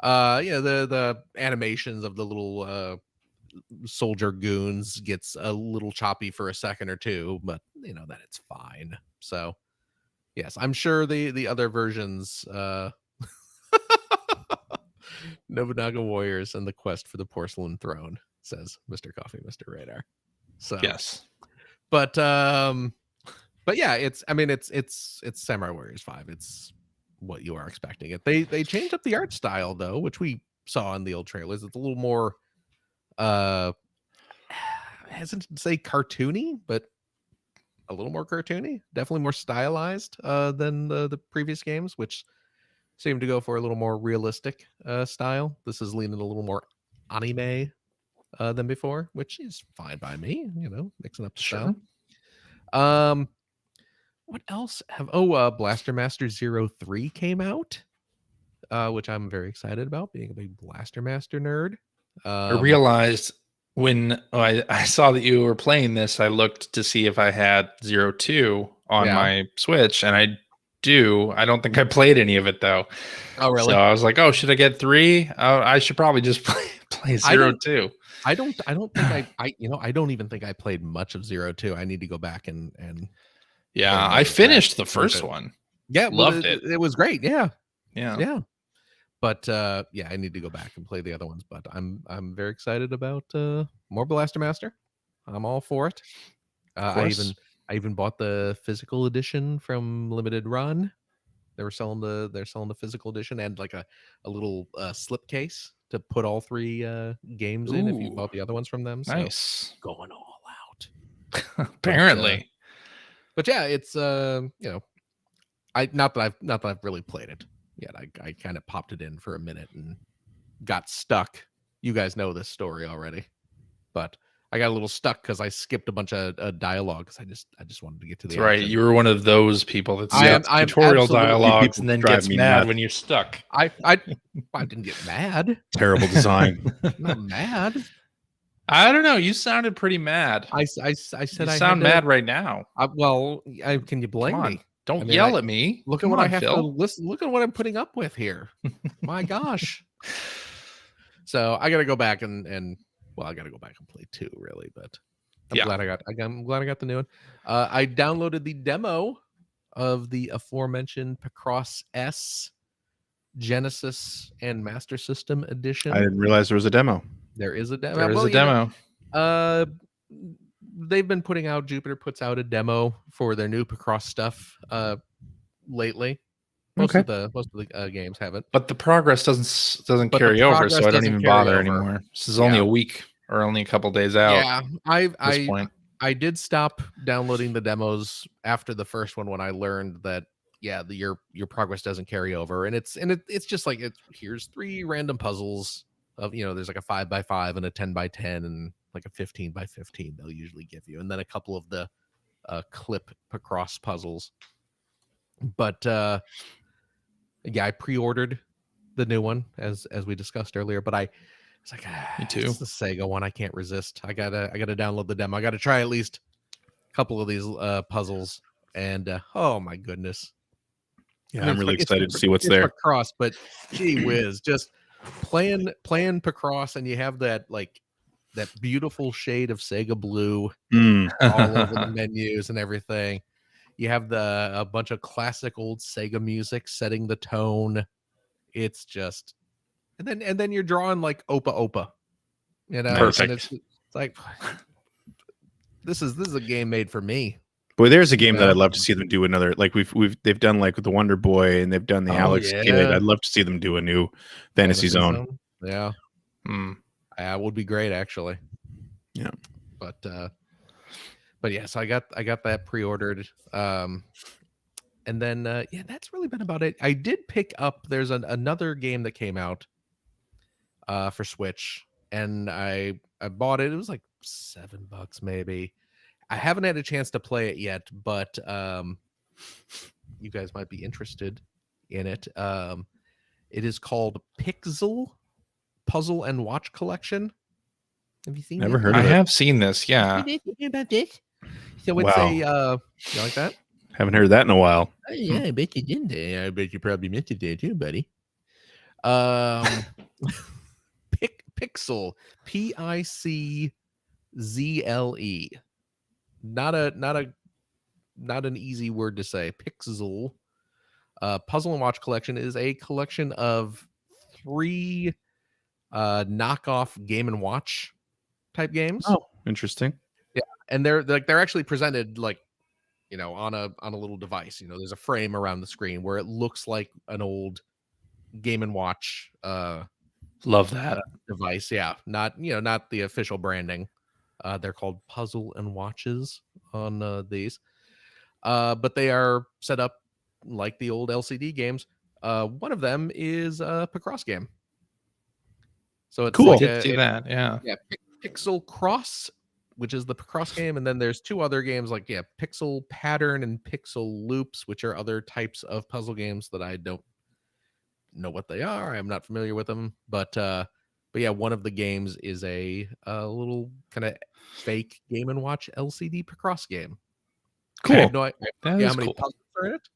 The animations of the little soldier goons gets a little choppy for a second or two, but that it's fine. So yes, I'm sure the other versions, Nobunaga Warriors and the Quest for the Porcelain Throne, says Mr. Coffee, Mr. Radar. So Yes. but yeah, it's Samurai Warriors 5. It's what you are expecting. They changed up the art style though, which we saw in the old trailers. It's a little more hesitant to say cartoony, but a little more cartoony, definitely more stylized than the previous games, which seem to go for a little more realistic style. This is leaning a little more anime than before, which is fine by me, mixing up the Sure. style. What else Blaster Master 03 came out, which I'm very excited about, being a big Blaster Master nerd. I realized when I saw that you were playing this, I looked to see if I had 02 on my Switch, and I do. I don't think I played any of it though. Oh, really? So I was like, oh, should I get 3? I should probably just play 02. I don't think I don't even think I played much of 02. I need to go back and Yeah, play I that. finished the first one. yeah, Loved it. It was great. Yeah. But I need to go back and play the other ones. But I'm very excited about more Blaster Master. I'm all for it. I even bought the physical edition from Limited Run. They're selling the physical edition and like a little slipcase to put all 3 games in if you Ooh. bought the other ones from them. So Nice. going all out. Apparently. But yeah, it's not that I've really played it yet. I kind of popped it in for a minute and got stuck. You guys know this story already, but I got a little stuck because I skipped a bunch of dialogue because I just wanted to get to the That's right. action. You were one of those people that I'm skips tutorial absolutely- dialogues People and then drive gets me mad nuts. when you're stuck. I didn't get mad. Terrible design. I'm not mad. I don't know. You sounded pretty mad. I said You I sound had to- mad right now. Can you blame Come on. me? Don't I mean, yell at me. Look Come at what on, I have Phil. to listen. Look at what I'm putting up with here. My gosh. So I got to go back and I got to go back and play 2 really, but I'm glad I got the new one. I downloaded the demo of the aforementioned Picross S Genesis and Master System edition. I didn't realize there was a demo. There is a demo. There is Well, a demo. They've been putting out, Jupiter puts out a demo for their new Picross stuff lately. Most of the games haven't. But the progress doesn't But the carry over, progress so I don't doesn't even carry bother over. anymore. This is only Yeah. a week or only a couple days out Yeah, at this point. I did stop downloading the demos after the first one when I learned that your progress doesn't carry over, and it's just like here's 3 random puzzles of there's like a 5x5 and a 10x10 and like a 15x15 they'll usually give you, and then a couple of the clip across puzzles. But yeah, I pre-ordered the new one as we discussed earlier, but it's like Me too. It's the Sega one. I can't resist. I gotta download the demo. I gotta try at least a couple of these puzzles, and oh my goodness. Yeah, I'm really excited to see what's there. Picross, but gee whiz, just playing Picross, and you have that beautiful shade of Sega blue all over the menus and everything. You have a bunch of classic old Sega music setting the tone. It's just, and then you're drawing like Opa Opa, Perfect. And it's like this is a game made for me. Boy, there's a game that I'd love to see them do another. Like they've done like the Wonder Boy and they've done the Alex Kidd. I'd love to see them do a new Fantasy Zone. Yeah, that would be great actually. Yeah, but yeah, so I got that pre-ordered. And then that's really been about it. I did pick up. There's another game that came out for Switch, and I bought it. It was like $7 maybe. I haven't had a chance to play it yet, but you guys might be interested in it. It is called Pixel Puzzle and Watch Collection. Have you seen? Never heard of it. I have seen this. Yeah. About this? So it's you like that? Haven't heard that in a while. Oh, yeah, I bet you didn't. I bet you probably meant it there too, buddy. Pixel, Piczle. Not an easy word to say. Pixel. Puzzle and Watch Collection is a collection of 3 knockoff Game and Watch type games. Oh, interesting. Yeah, and they're actually presented like on a little device. There's a frame around the screen where it looks like an old Game and Watch love that device. Yeah, not the official branding. They're called Puzzle and Watches on these, but they are set up like the old LCD games. One of them is a Picross game. So it's cool. Like did see that. Yeah. Pixel Cross, which is the Picross game, and then there's 2 other games like Pixel Pattern and Pixel Loops, which are other types of puzzle games that I don't know what they are. I'm not familiar with them, but yeah, one of the games is a little kind of fake Game and Watch LCD Picross game. Cool. I have no idea That how is many cool. puzzles are in it.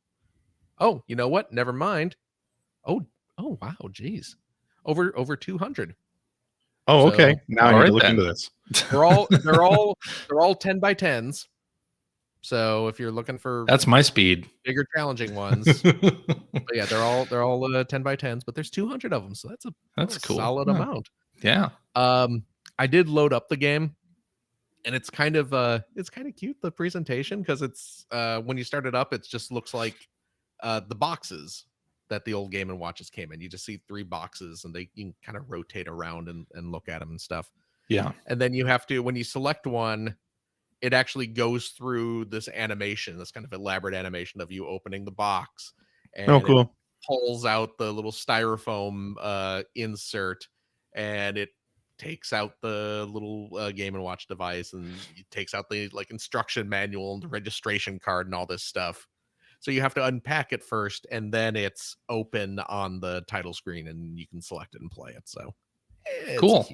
Oh, you know what? Never mind. Oh wow, geez, over 200. Oh, So, okay. Now I need to look into this. They're all 10x10s. So if you're looking for That's my speed. bigger, challenging ones, but yeah, they're all 10x10s. But there's 200 of them, so that's a cool. solid Yeah. amount. Yeah. I did load up the game, and it's kind of cute, the presentation, because it's when you start it up, it just looks like the boxes that the old Game and Watches came in. You just see 3 boxes, and you can kind of rotate around and look at them and stuff. Yeah. And then you have to, when you select one, it actually goes through this animation, this kind of elaborate animation of you opening the box. And Oh, cool. It pulls out the little styrofoam insert, and it takes out the little Game and Watch device, and it takes out the instruction manual and the registration card and all this stuff. So you have to unpack it first, and then it's open on the title screen, and you can select it and play it. So it's cool.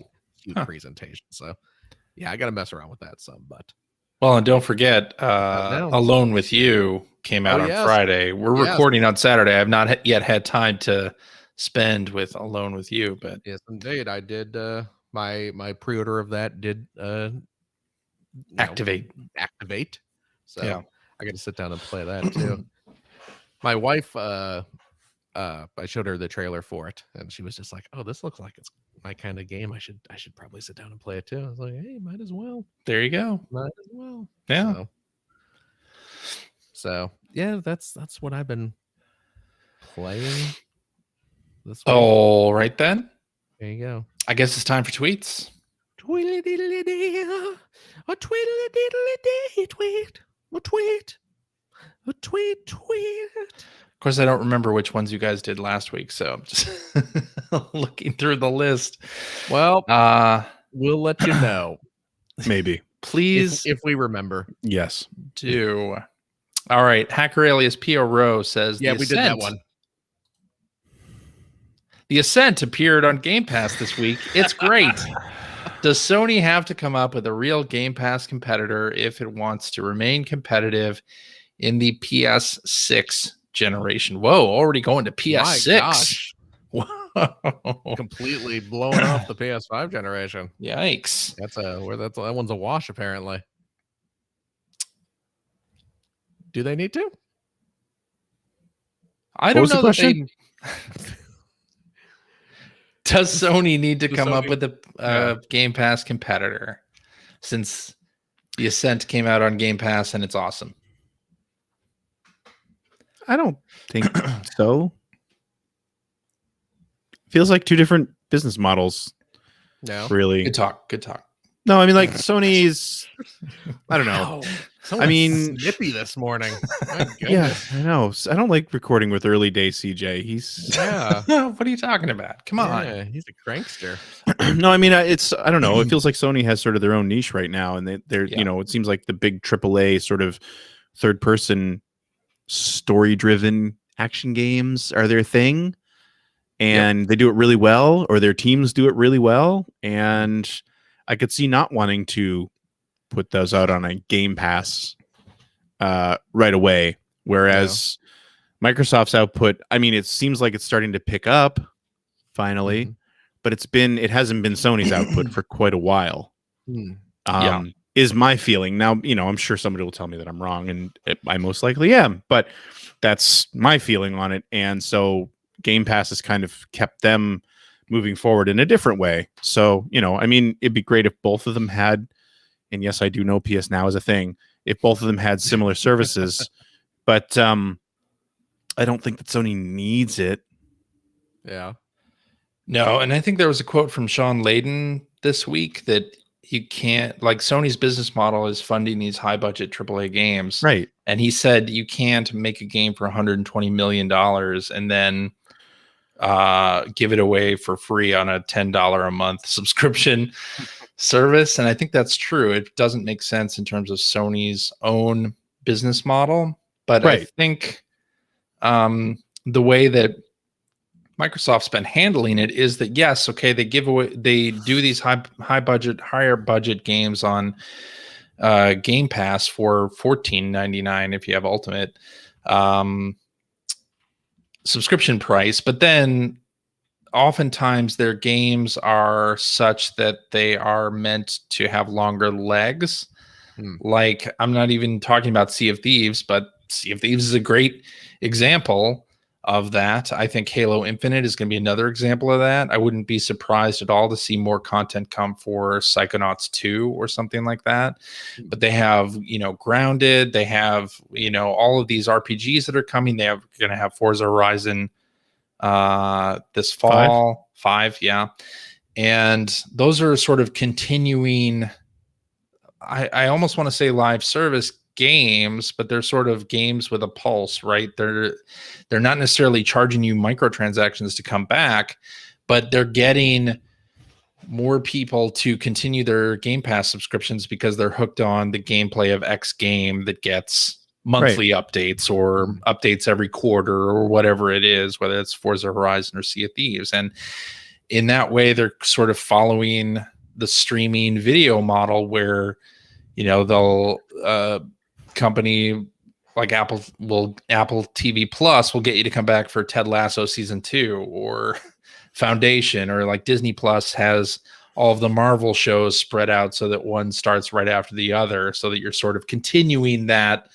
Cute presentation. So yeah, I got to mess around with that some, but. Well, and don't forget, Alone with You came out on Friday. We're recording on Saturday. I've not yet had time to spend with Alone with You, but yes, indeed, I did. My pre-order of that did activate. So yeah. I got to sit down and play that too. My wife, I showed her the trailer for it, and she was just like, "Oh, this looks like it's my kind of game. I should probably sit down and play it too." I was like, "Hey, might as well." There you go. Might as well. Yeah. So yeah, that's what I've been playing. This week. All right then. There you go. I guess it's time for tweets. Tweet, a tweet, a tweet, a tweet, a A tweet. Of course, I don't remember which ones you guys did last week, so I'm just looking through the list. Well, we'll let you know. Maybe. Please, if we remember. Yes. do. All right. Hacker alias P.O. Rowe says, Yeah, we did that one. The Ascent appeared on Game Pass this week. It's great. Does Sony have to come up with a real Game Pass competitor if it wants to remain competitive in the PS6 generation? Whoa, already going to PS6. My gosh. Wow. Completely blowing off the PS5 generation. Yikes. That one's a wash, apparently. Do they need to? I don't know that they... Does Sony need to come up with a Game Pass competitor since the Ascent came out on Game Pass and it's awesome? I don't think so. Feels like two different business models. No. Really. Good talk. No, I mean, like Sony's, I don't know. Wow. I mean, snippy this morning. My yeah, goodness. I know. I don't like recording with early day CJ. He's What are you talking about? Come on. Yeah, he's a prankster. no, I mean, I don't know. It feels like Sony has sort of their own niche right now, and they're you know, it seems like the big AAA sort of third person story driven action games are their thing, and they do it really well, or their teams do it really well, and I could see not wanting to put those out on a Game Pass right away. Whereas Microsoft's output, I mean, it seems like it's starting to pick up finally, but it hasn't been Sony's output for quite a while. Is my feeling. Now, you know, I'm sure somebody will tell me that I'm wrong, and I most likely am, but that's my feeling on it. And so Game Pass has kind of kept them moving forward in a different way. So, you know, I mean, it'd be great if both of them had, and yes, I do know PS Now is a thing, if both of them had similar services, but I don't think that Sony needs it. Yeah. No, and I think there was a quote from Sean Layden this week that you can't, like, Sony's business model is funding these high budget AAA games. Right. And he said you can't make a game for $120 million and then give it away for free on a $10 a month subscription service. And I think that's true. It doesn't make sense in terms of Sony's own business model. But I think the way that Microsoft's been handling it is that, yes, okay, they do these higher budget games on Game Pass for $14.99 if you have Ultimate subscription price, but then oftentimes their games are such that they are meant to have longer legs. Like, I'm not even talking about Sea of Thieves, but Sea of Thieves is a great example of that. I think Halo Infinite is going to be another example of that. I wouldn't be surprised at all to see more content come for Psychonauts 2 or something like that. But they have, you know, Grounded. They have, you know, all of these RPGs that are coming. They're going to have Forza Horizon this fall. 5, yeah. And those are sort of continuing, I almost want to say live service games, but they're sort of games with a pulse, right? They're not necessarily charging you microtransactions to come back, but they're getting more people to continue their Game Pass subscriptions because they're hooked on the gameplay of X game that gets monthly updates or updates every quarter or whatever it is, whether it's Forza Horizon or Sea of Thieves. And in that way, they're sort of following the streaming video model where, you know, they'll company like Apple TV Plus will get you to come back for Ted Lasso season 2, or Foundation, or like Disney Plus has all of the Marvel shows spread out so that one starts right after the other, so that you're sort of continuing that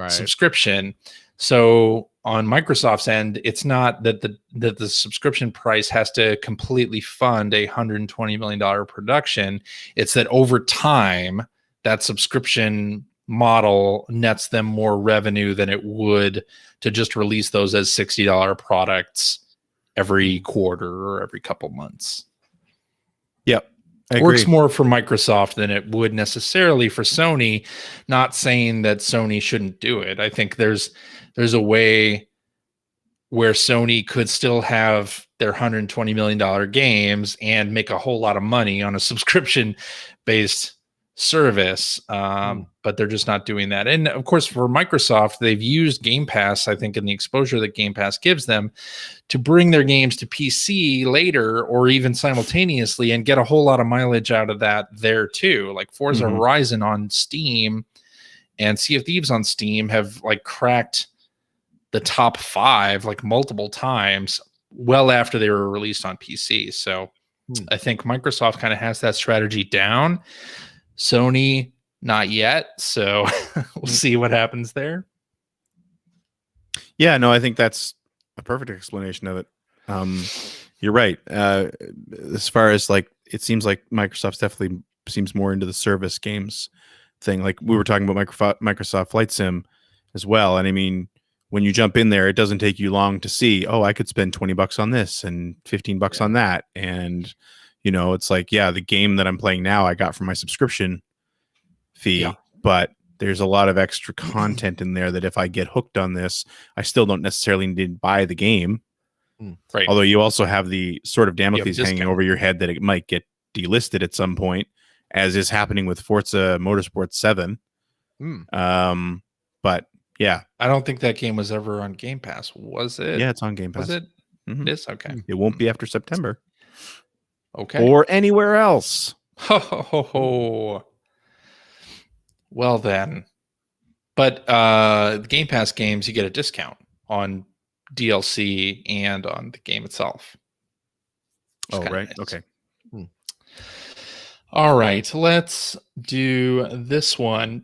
subscription. So on Microsoft's end, it's not that the subscription price has to completely fund a $120 million production. It's that over time, that subscription model nets them more revenue than it would to just release those as $60 products every quarter or every couple months. Yep. Works more for Microsoft than it would necessarily for Sony. Not saying that Sony shouldn't do it. I think there's a way where Sony could still have their $120 million games and make a whole lot of money on a subscription-based service, but they're just not doing that. And of course, for Microsoft, they've used Game Pass, I think, in the exposure that Game Pass gives them to bring their games to PC later or even simultaneously and get a whole lot of mileage out of that there too. Like Forza Horizon on Steam and Sea of Thieves on Steam have like cracked the top 5 like multiple times well after they were released on PC. So I think Microsoft kind of has that strategy down. Sony, not yet. So we'll see what happens there. Yeah, no, I think that's a perfect explanation of it. You're right. As far as like, it seems like Microsoft's definitely seems more into the service games thing. Like we were talking about Microsoft Flight Sim as well. And I mean, when you jump in there, it doesn't take you long to see, oh, I could spend $20 on this and $15 on that. And you know, it's like, yeah, the game that I'm playing now, I got from my subscription fee, but there's a lot of extra content in there that if I get hooked on this, I still don't necessarily need to buy the game. Right. Although you also have the sort of Damocles hanging over your head that it might get delisted at some point, as is happening with Forza Motorsport 7. But yeah, I don't think that game was ever on Game Pass. Was it? Yeah, it's on Game Pass. Was it? It is? Okay. It won't be after September. Okay. Or anywhere else. Ho, ho, ho, ho. Well then. But the Game Pass games, you get a discount on DLC and on the game itself. Oh, right. Nice. Okay. All right. Let's do this one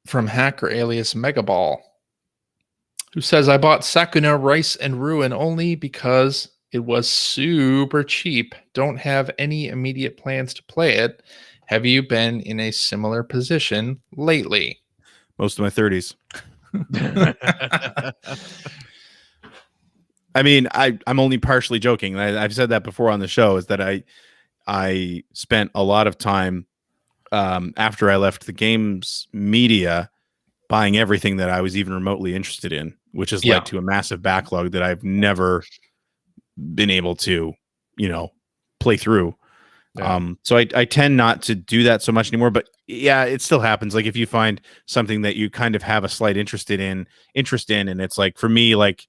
from hacker alias Megaball, who says, I bought Sakuna Rice and Ruin only because it was super cheap. Don't have any immediate plans to play it. Have you been in a similar position lately? Most of my 30s. I mean, I'm only partially joking. I've said that before on the show, is that I spent a lot of time after I left the games media buying everything that I was even remotely interested in, which has led to a massive backlog that I've never been able to, you know, play through. So I tend not to do that so much anymore, but yeah, it still happens. Like if you find something that you kind of have a slight interest in, and it's like, for me, like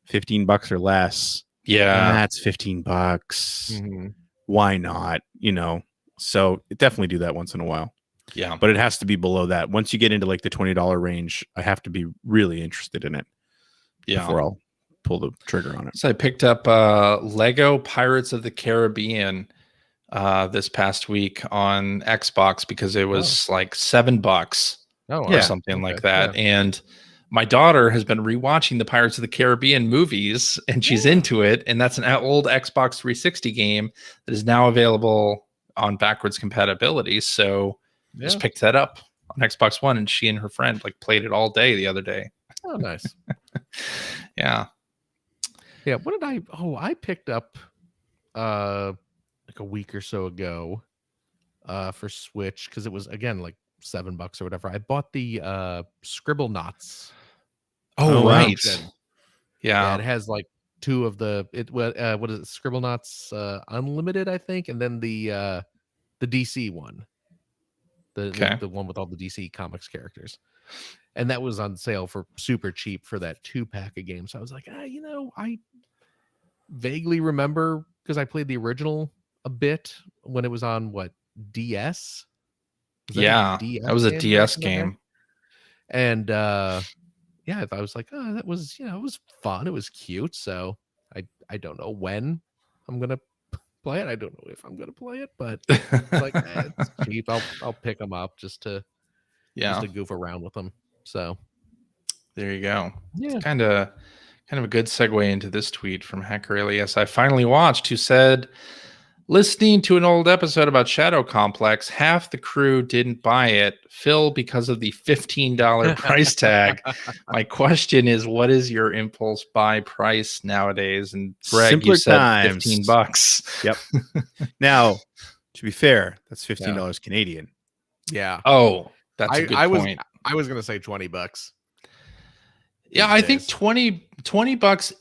$15 or less. Yeah. That's $15. Why not? You know, so definitely do that once in a while. Yeah. But it has to be below that. Once you get into like the $20 range, I have to be really interested in it. Before I'll pull the trigger on it. So I picked up Lego Pirates of the Caribbean this past week on Xbox because it was like $7 or something like that. Yeah. And my daughter has been rewatching the Pirates of the Caribbean movies and she's into it. And that's an old Xbox 360 game that is now available on backwards compatibility. So just picked that up on Xbox One, and she and her friend like played it all day the other day. Oh, nice. Yeah. What did I picked up like a week or so ago for Switch, because it was again like $7 or whatever. I bought the Scribblenauts. Oh, right. Yeah, it has like two of the what is it, Scribblenauts Unlimited, I think, and then the DC one. The one with all the DC Comics characters. And that was on sale for super cheap for that 2-pack of games. So I was like, you know, I vaguely remember because I played the original a bit when it was on DS. That was a DS game. And I was like, oh, that was, you know, it was fun. It was cute. So I don't know when I'm gonna play it. I don't know if I'm gonna play it, but it's like it's cheap. I'll pick them up just to goof around with them. So there you go. Yeah, it's kind of a good segue into this tweet from Hacker Alias I finally watched, who said, listening to an old episode about Shadow Complex, half the crew didn't buy it. Phil, because of the $15 price tag. My question is, what is your impulse buy price nowadays? And Greg, Simpler you said times. $15. Yep. Now, To be fair, that's $15 Canadian. Yeah. Oh, that's a good point. I was gonna say $20. Yeah, I think 20 bucks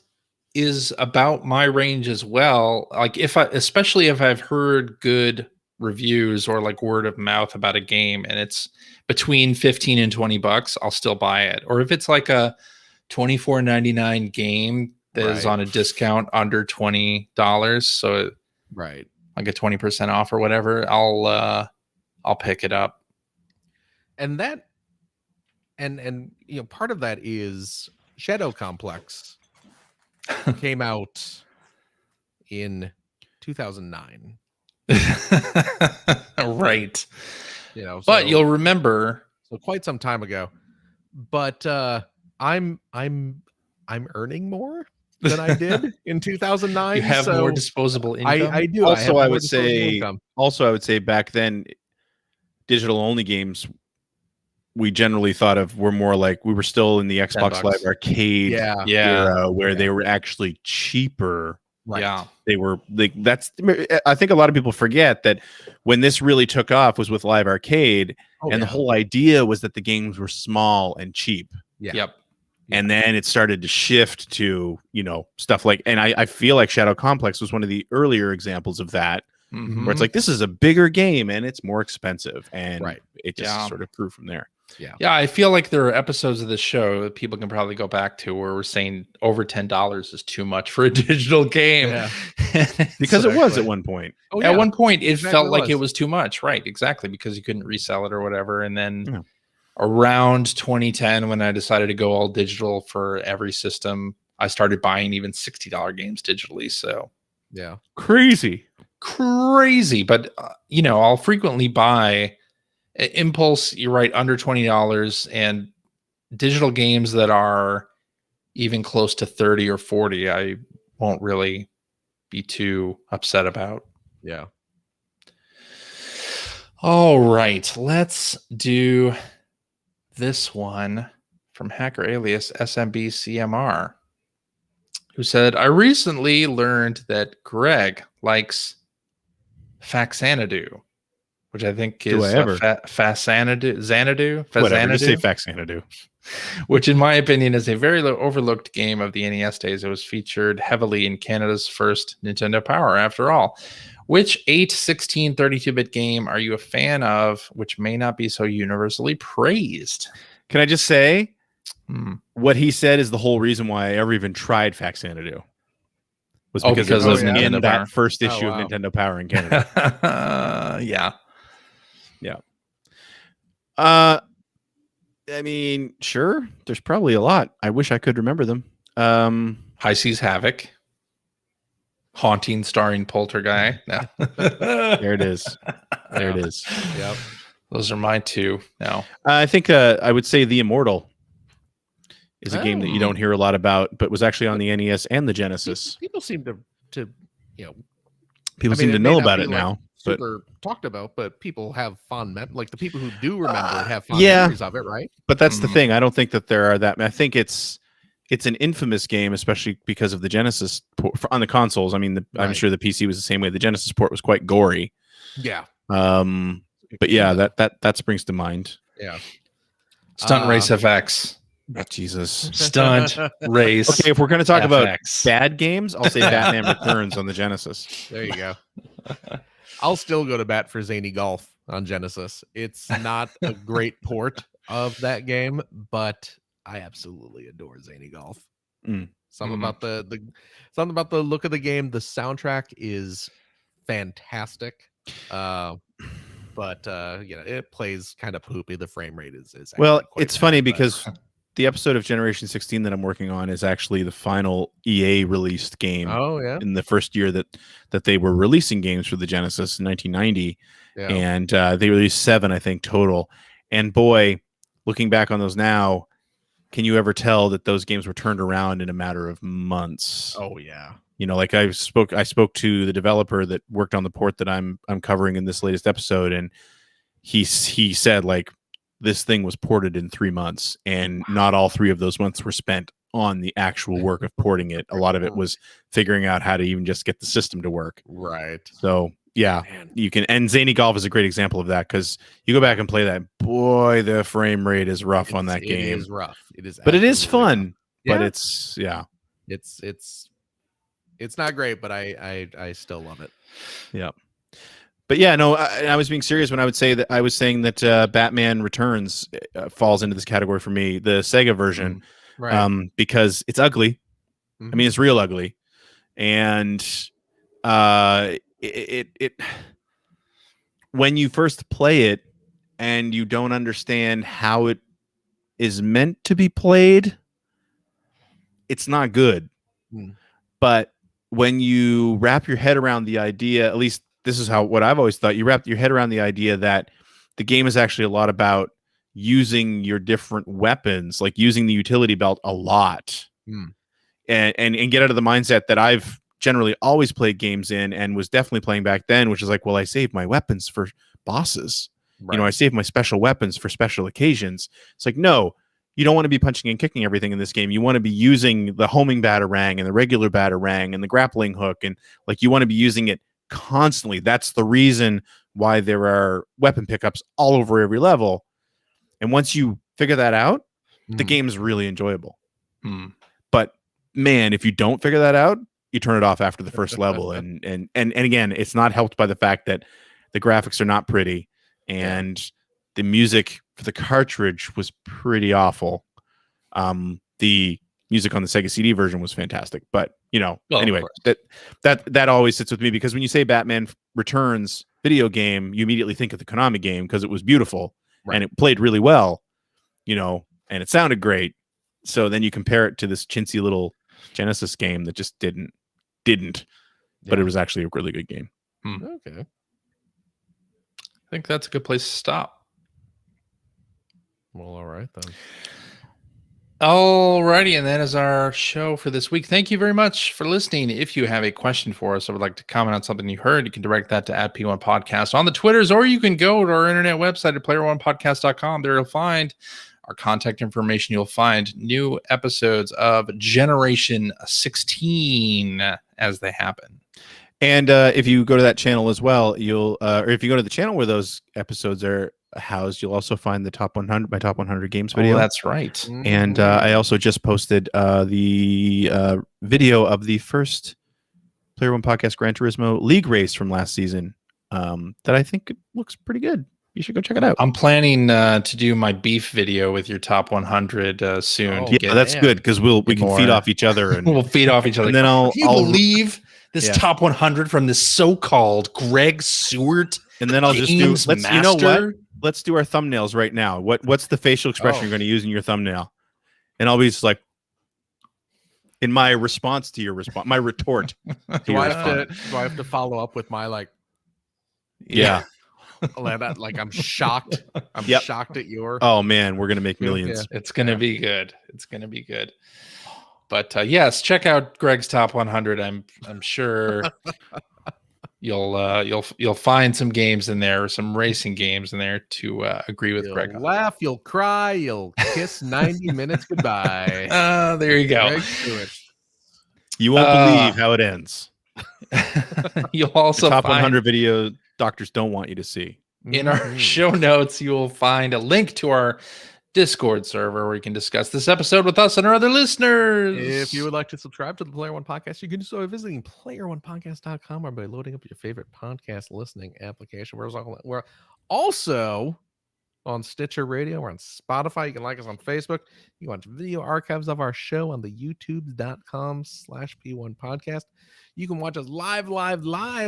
is about my range as well. Like especially if I've heard good reviews or like word of mouth about a game and it's between 15 and 20 bucks, I'll still buy it. Or if it's like a $24.99 game that is on a discount under $20, so right, I get 20% off or whatever, I'll pick it up. And that and part of that is Shadow Complex came out in 2009. Right. But you'll remember, so quite some time ago. But I'm earning more than I did in 2009. You have more disposable income. I do. Also, I would say back then, digital only games we generally thought of were more like we were still in the Xbox Live Arcade era where they were actually cheaper. Right. Yeah, they were like I think a lot of people forget that when this really took off was with Live Arcade, the whole idea was that the games were small and cheap. Yeah. Yep. And then it started to shift to, stuff like, and I feel like Shadow Complex was one of the earlier examples of that, where it's like, this is a bigger game and it's more expensive. And it just sort of grew from there. Yeah. Yeah. I feel like there are episodes of this show that people can probably go back to where we're saying over $10 is too much for a digital game. Yeah. Because it was at one point. Oh, yeah. At one point, it felt like it was too much. Right. Exactly. Because you couldn't resell it or whatever. And then around 2010, when I decided to go all digital for every system, I started buying even $60 games digitally. So yeah, crazy. But I'll frequently buy impulse. You're right, under $20, and digital games that are even close to 30 or 40. I won't really be too upset about. Yeah. All right, let's do this one from hacker alias SMBCMR, who said, I recently learned that Greg likes Faxanadu, which I think is Xanadu. Whatever, just say Faxanadu. Which in my opinion is a very overlooked game of the NES days. It was featured heavily in Canada's first Nintendo Power, after all. Which 8, 16, 32-bit game are you a fan of, which may not be so universally praised? Can I just say, what he said is the whole reason why I ever even tried Faxanadu. Was because of in that first issue of Nintendo Power in Canada. Yeah. I mean, sure. There's probably a lot. I wish I could remember them. High Seas Havoc. Haunting starring Poltergeist. No. There it is. There it is. Yep. Those are my two now. I think I would say The Immortal is a game that you don't hear a lot about, but was actually on the NES and the Genesis. People seem to people seem to know about it now. Super talked about, but people have fond like the people who do remember it have fond memories of it, right? But that's the thing. I don't think that there are that. I think it's an infamous game, especially because of the Genesis port on the consoles. I mean, I'm sure the PC was the same way. The Genesis port was quite gory. Yeah. But yeah, that springs to mind. Yeah. Stunt Race FX. Jesus. Stunt Race. Okay, if we're going to talk about bad games, I'll say Batman Returns on the Genesis. There you go. I'll still go to bat for Zany Golf on Genesis. It's not a great port of that game, but I absolutely adore Zany Golf. Something about something about the look of the game. The soundtrack is fantastic. But it plays kind of poopy. The frame rate is well, it's funny because the episode of Generation 16 that I'm working on is actually the final EA released game. Oh yeah, in the first year that they were releasing games for the Genesis in 1990, and they released 7, I think, total. And boy, looking back on those now, can you ever tell that those games were turned around in a matter of months? Oh yeah. Like I spoke to the developer that worked on the port that I'm covering in this latest episode, and he said like this thing was ported in 3 months, and not all 3 of those months were spent on the actual work of porting it. A lot of it was figuring out how to even just get the system to work. Right. So Yeah, Man. you can. And Zany Golf is a great example of that because you go back and play that. Boy, the frame rate is rough on that game. It is rough. It is, but it is absolutely fun. rough. Yeah. But it's not great, but I still love it. Yeah. But yeah, no, I was being serious when I was saying that Batman Returns falls into this category for me, the Sega version, Right? because it's ugly. I mean, it's real ugly, and it when you first play it and you don't understand how it is meant to be played, it's not good. But when you wrap your head around the idea, at least this is what I've always thought, you wrap your head around the idea that the game is actually a lot about using your different weapons, like using the utility belt a lot, and get out of the mindset that I've generally always played games in and was definitely playing back then, which is like, well, I saved my weapons for bosses. Right. You know, I saved my special weapons for special occasions. It's like, no, you don't want to be punching and kicking everything in this game. You want to be using the homing batarang and the regular batarang and the grappling hook, and like you want to be using it constantly. That's the reason why there are weapon pickups all over every level. And once you figure that out, the game is really enjoyable. But man, if you don't figure that out, you turn it off after the first level. And again, it's not helped by the fact that the graphics are not pretty and the music for the cartridge was pretty awful. The music on the Sega CD version was fantastic, but you know, anyway, that always sits with me because when you say Batman Returns video game, you immediately think of the Konami game because it was beautiful and it played really well, you know, and it sounded great. So then you compare it to this chintzy little Genesis game that just didn't, but it was actually a really good game. Okay. I think that's a good place to stop. Well, all right then. Alrighty, and that is our show for this week. Thank you very much for listening. If you have a question for us or would like to comment on something you heard, you can direct that to @P1 Podcast on the Twitters, or you can go to our internet website at player1podcast.com. There you'll find our contact information. You'll find new episodes of Generation 16 as they happen. And if you go to that channel as well, you'll or if you go to the channel where those episodes are housed, you'll also find the top 100, my top 100 games video. Oh, that's right. And I also just posted the video of the first Player One Podcast Gran Turismo League race from last season that I think looks pretty good. You should go check it out. I'm planning to do my beef video with your top 100 soon. That's good because we can feed off each other and we'll feed off each other. And then Can you believe this top 100 from this so-called Greg Seward? And then I'll just do. You know what? Let's do our thumbnails right now. What's the facial expression you're going to use in your thumbnail? And I'll be just like, in my response to your response, my retort. Do I have to follow up with my like? Yeah. Like I'm shocked. I'm shocked at your. Oh man, we're gonna make millions. Yeah. It's gonna be good. It's gonna be good. But yes, check out Greg's top 100. I'm sure you'll find some games in there, some racing games in there to agree with Greg. You'll laugh, you'll cry, you'll kiss 90 minutes goodbye. There you go. You won't believe how it ends. You'll also the top find 100 video doctors don't want you to see. In our show notes, you will find a link to our Discord server where you can discuss this episode with us and our other listeners. If you would like to subscribe to the Player One Podcast, you can do so by visiting player1podcast.com or by loading up your favorite podcast listening application. We're also on Stitcher Radio. We're on Spotify. You can like us on Facebook. You can watch video archives of our show on the youtube.com/P1 Podcast. You can watch us live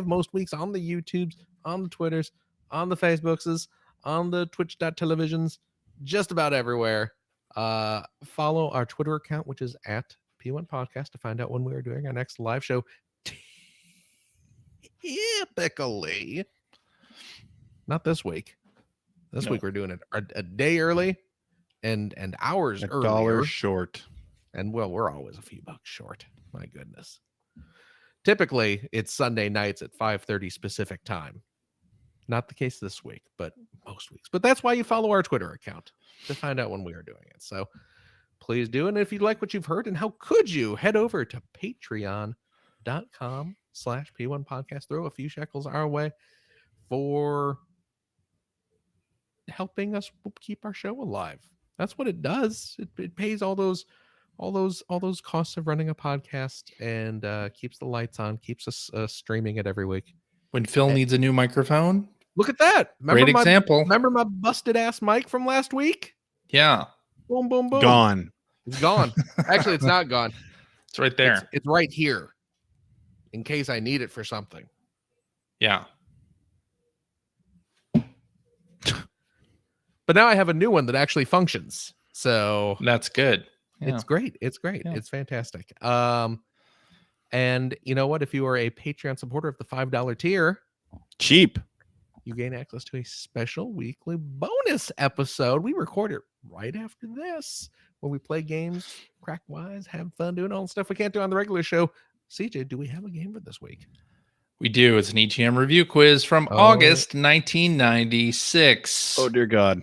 most weeks on the YouTubes, on the Twitters, on the Facebooks, on the Twitch.televisions, just about everywhere. Follow our Twitter account, which is @P1 Podcast, to find out when we are doing our next live show. Typically, not this week. This week we're doing it a day early and hours earlier. $1 short. And well, we're always a few bucks short. My goodness. Typically, it's Sunday nights at 5:30 specific time. Not the case this week, but most weeks. But that's why you follow our Twitter account, to find out when we are doing it. So please do. And if you like what you've heard, and how could you, head over to patreon.com/P1 P1 podcast. Throw a few shekels our way for helping us keep our show alive. That's what it does. It pays all those costs of running a podcast and keeps the lights on, keeps us streaming it every week. When Phil needs a new microphone, look at that. Great example. Remember my busted ass mic from last week? Yeah. Boom, boom, boom. Gone. It's gone. Actually, it's not gone. It's right there. It's right here in case I need it for something. Yeah. But now I have a new one that actually functions. So That's good. Yeah. it's great. It's great. Yeah. It's fantastic. And you know what? If you are a Patreon supporter of the $5 tier, Cheap. you gain access to a special weekly bonus episode. We record it right after this, where we play games, crack wise, have fun doing all the stuff we can't do on the regular show. CJ, do we have a game for this week? We do. It's an EGM review quiz from August 1996. Oh dear God.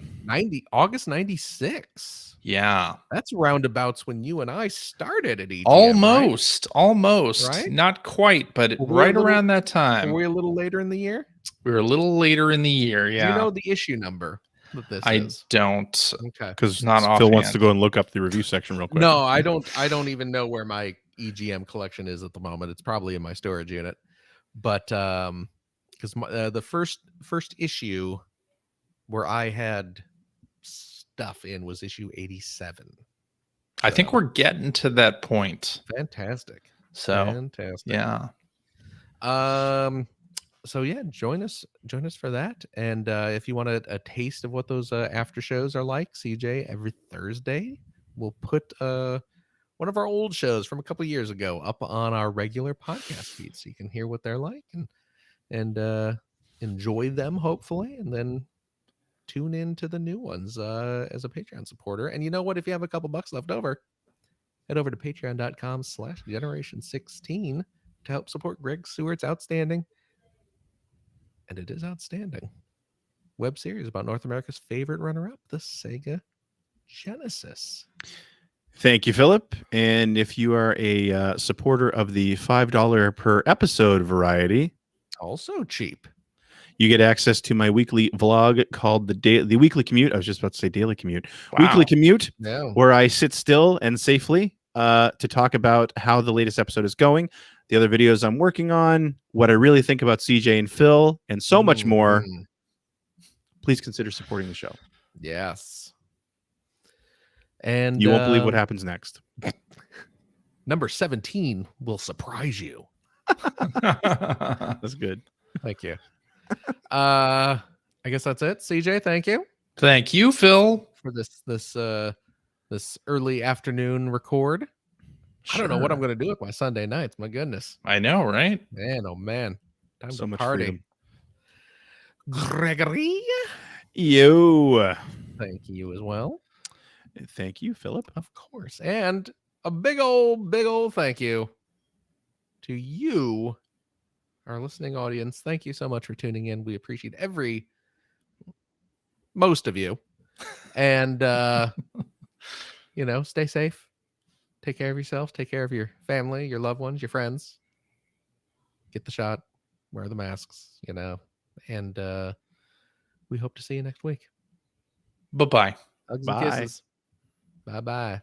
August 96. Yeah. That's roundabouts when you and I started at EGM. Almost. Right? Not quite, but Were we right a little- around that time. Were we a little later in the year? We were a little later in the year. Yeah. Do you know the issue number that this I is? don't. Okay. Because Not Phil wants offhand. to go and look up the review section real quick. No, I don't even know where my EGM collection is at the moment. It's probably in my storage unit. But because the first issue where I had stuff in was issue 87. I think So, we're getting to that point. fantastic. So, Fantastic. yeah. So yeah, join us for that. And if you want a taste of what those after shows are like, CJ, every Thursday we'll put one of our old shows from a couple years ago up on our regular podcast feed, so you can hear what they're like and enjoy them, hopefully, and then tune in to the new ones as a Patreon supporter. And you know what? If you have a couple bucks left over, head over to patreon.com/generation16 to help support Greg Stewart's outstanding, and it is outstanding, web series about North America's favorite runner-up, the Sega Genesis. Thank you, Philip. And if you are a supporter of the $5 per episode variety, Also cheap. you get access to my weekly vlog called the Weekly Commute. I was just about to say Daily Commute. Wow. Weekly Commute, No. where I sit still and safely to talk about how the latest episode is going, the other videos I'm working on, what I really think about CJ and Phil, and so much more. Mhm. Please consider supporting the show. Yes. And You won't believe what happens next. number 17 will surprise you. That's good. Thank you. I guess that's it. CJ, thank you Thank you, Phil. for this early afternoon record. I don't know what I'm going to do with my Sunday nights. My goodness. I know, right? Man, oh man. Time So to much party. freedom. Gregory, Yo. thank you as well. Thank you, Philip. Of course. And a big old thank you to you, our listening audience. Thank you so much for tuning in. We appreciate most of you. And stay safe. Take care of yourself. Take care of your family, your loved ones, your friends. Get the shot. Wear the masks, and we hope to see you next week. Bye-bye. Hugs Bye. and kisses. Bye-bye.